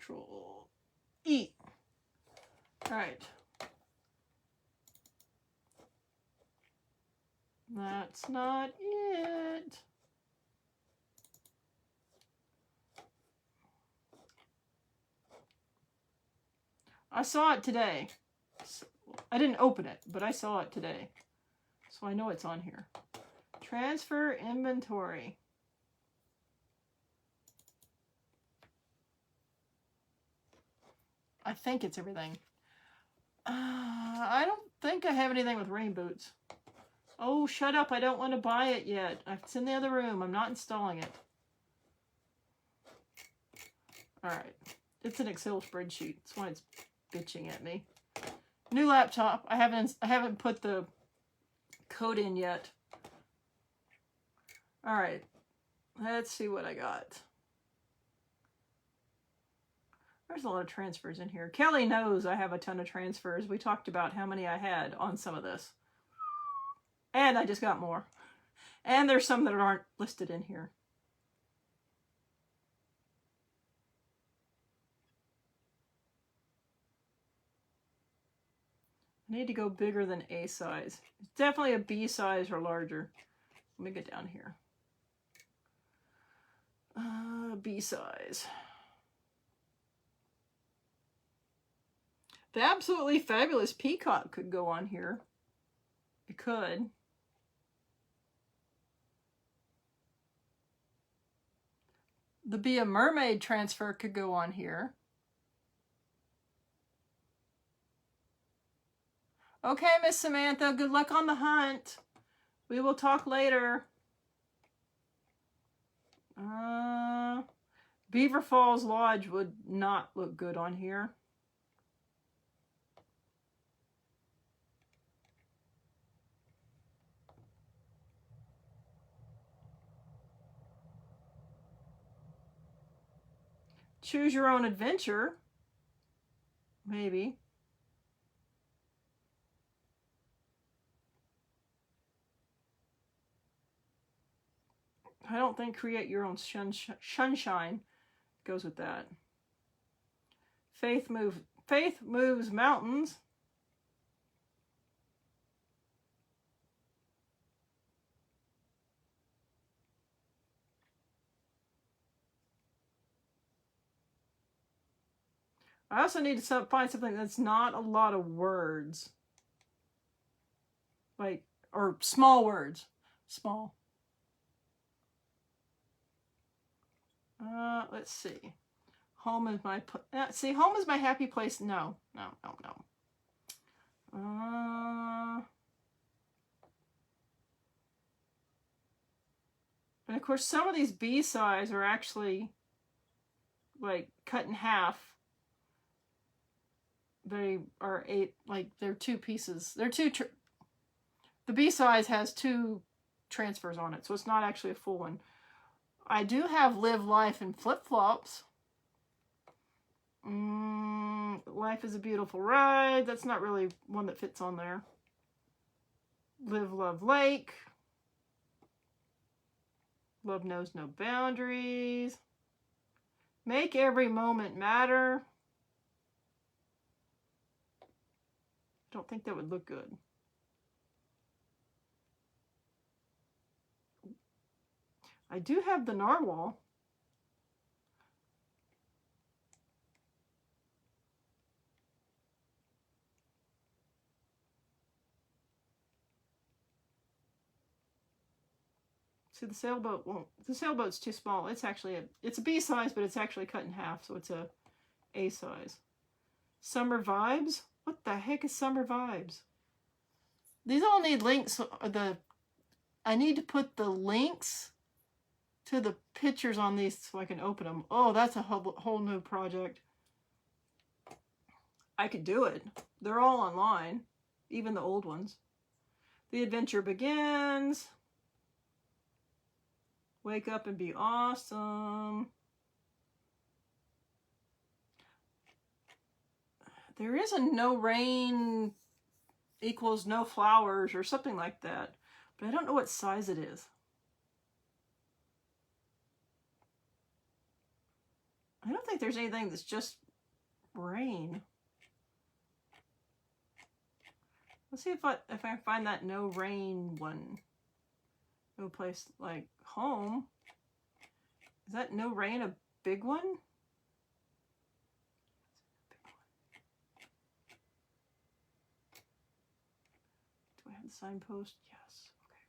Control E. All right. That's not it. I saw it today. I didn't open it, but I saw it today. So I know it's on here. Transfer inventory. I think it's everything. I don't think I have anything with rain boots. Oh, shut up. I don't want to buy it yet. It's in the other room. I'm not installing it. All right. It's an Excel spreadsheet. That's why it's bitching at me. New laptop. I haven't put the code in yet. All right. Let's see what I got. There's a lot of transfers in here. Kelly knows I have a ton of transfers. We talked about how many I had on some of this. And I just got more. And there's some that aren't listed in here. I need to go bigger than A size. It's definitely a B size or larger. Let me get down here. B size. The Absolutely Fabulous Peacock could go on here. It could. The Be a Mermaid transfer could go on here. Okay, Miss Samantha, good luck on the hunt. We will talk later. Beaver Falls Lodge would not look good on here. Choose Your Own Adventure. Maybe. I don't think Create Your Own Sunshine goes with that. Faith Moves Mountains. I also need to find something that's not a lot of words. Like, or small words. Small. Let's see. Home is my... see, home is my happy place. No. And of course, some of these B-sides are actually, like, cut in half. They are they're two pieces. They're two... the B-size has two transfers on it, so it's not actually a full one. I do have Live Life in Flip-Flops. Life is a Beautiful Ride. That's not really one that fits on there. Live, Love, Lake. Love Knows No Boundaries. Make Every Moment Matter. Don't think that would look good. I do have the Narwhal. See, the sailboat won't. The sailboat's too small. It's actually it's a B size, but it's actually cut in half, so it's A size. Summer Vibes? What the heck is Summer Vibes? These all need links. I need to put the links to the pictures on these so I can open them. Oh, that's a whole new project. I could do it. They're all online, even the old ones. The Adventure Begins. Wake Up and Be Awesome. There is a No Rain equals No Flowers or something like that, but I don't know what size it is. I don't think there's anything that's just rain. Let's see if I find that no rain one. No place like home. Is that no rain a big one? Do I have the signpost? Yes. Okay.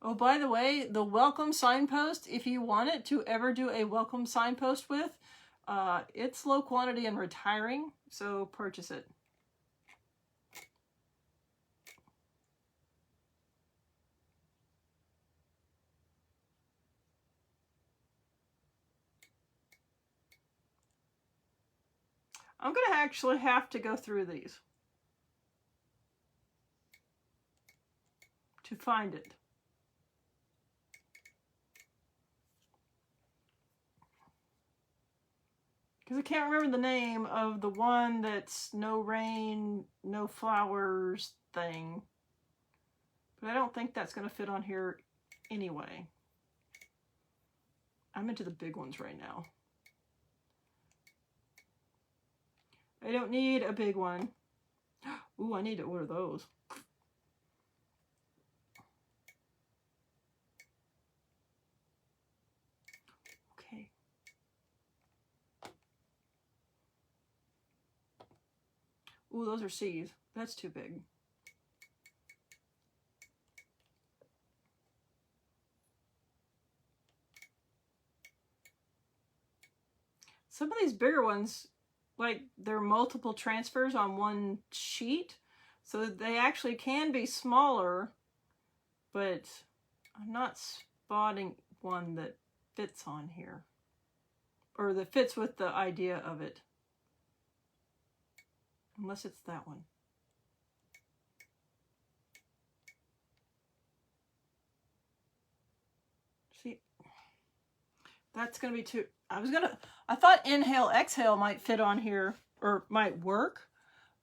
Oh, by the way, the welcome signpost, if you want it to ever do a welcome signpost with, it's low quantity and retiring, so purchase it. I'm going to actually have to go through these to find it. Because I can't remember the name of the one that's no rain, no flowers thing. But I don't think that's going to fit on here anyway. I'm into the big ones right now. I don't need a big one. Ooh, I need to order those. Okay. Ooh, those are C's. That's too big. Some of these bigger ones, like they're multiple transfers on one sheet, so they actually can be smaller, but I'm not spotting one that fits on here, or that fits with the idea of it, unless it's that one. See, that's gonna be too, I thought inhale, exhale might fit on here, or might work,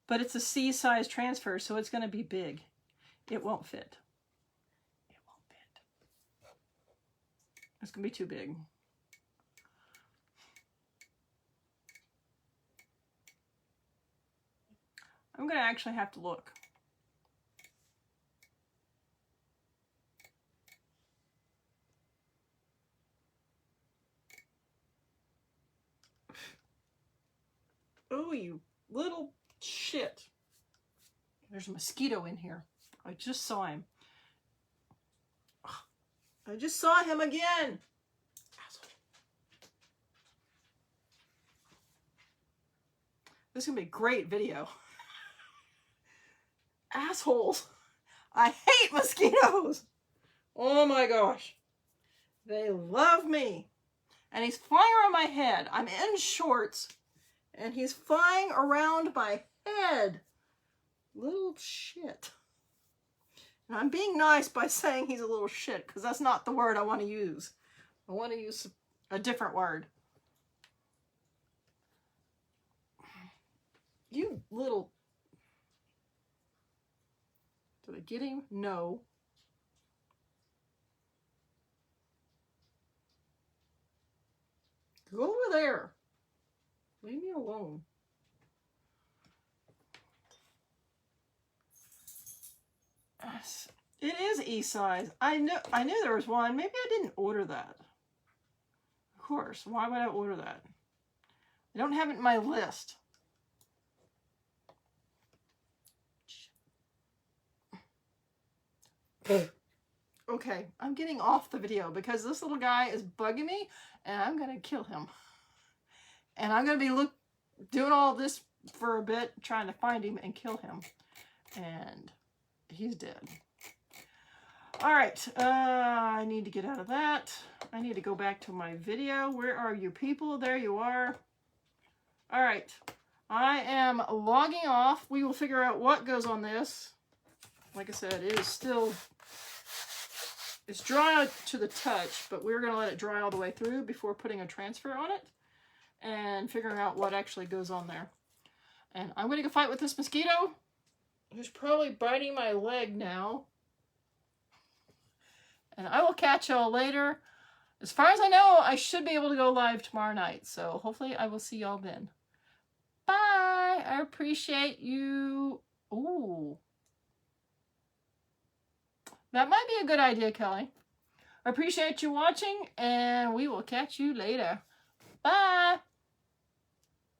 but it's a C size transfer, so it's gonna be big. It won't fit. It won't fit. It's gonna be too big. I'm gonna actually have to look. Oh, you little shit. There's a mosquito in here. I just saw him. I just saw him again. Asshole. This is going to be a great video. Assholes. I hate mosquitoes. Oh my gosh. They love me. And he's flying around my head. I'm in shorts. And he's flying around my head. Little shit. And I'm being nice by saying he's a little shit, because that's not the word I want to use. I want to use a different word. You little... Did I get him? No. Go over there. Leave me alone. It is E-size. I knew there was one. Maybe I didn't order that. Of course. Why would I order that? I don't have it in my list. Okay, I'm getting off the video because this little guy is bugging me and I'm going to kill him. And I'm going to be doing all this for a bit, trying to find him and kill him. And he's dead. All right, I need to get out of that. I need to go back to my video. Where are you people? There you are. All right, I am logging off. We will figure out what goes on this. Like I said, it is still, it's dry to the touch, but we're going to let it dry all the way through before putting a transfer on it and figuring out what actually goes on there. And I'm going to go fight with this mosquito, who's probably biting my leg now. And I will catch y'all later. as far as I know, I should be able to go live tomorrow night. So hopefully I will see y'all then. Bye. I appreciate you. Ooh. That might be a good idea, Kelly. I appreciate you watching, and we will catch you later. Bye.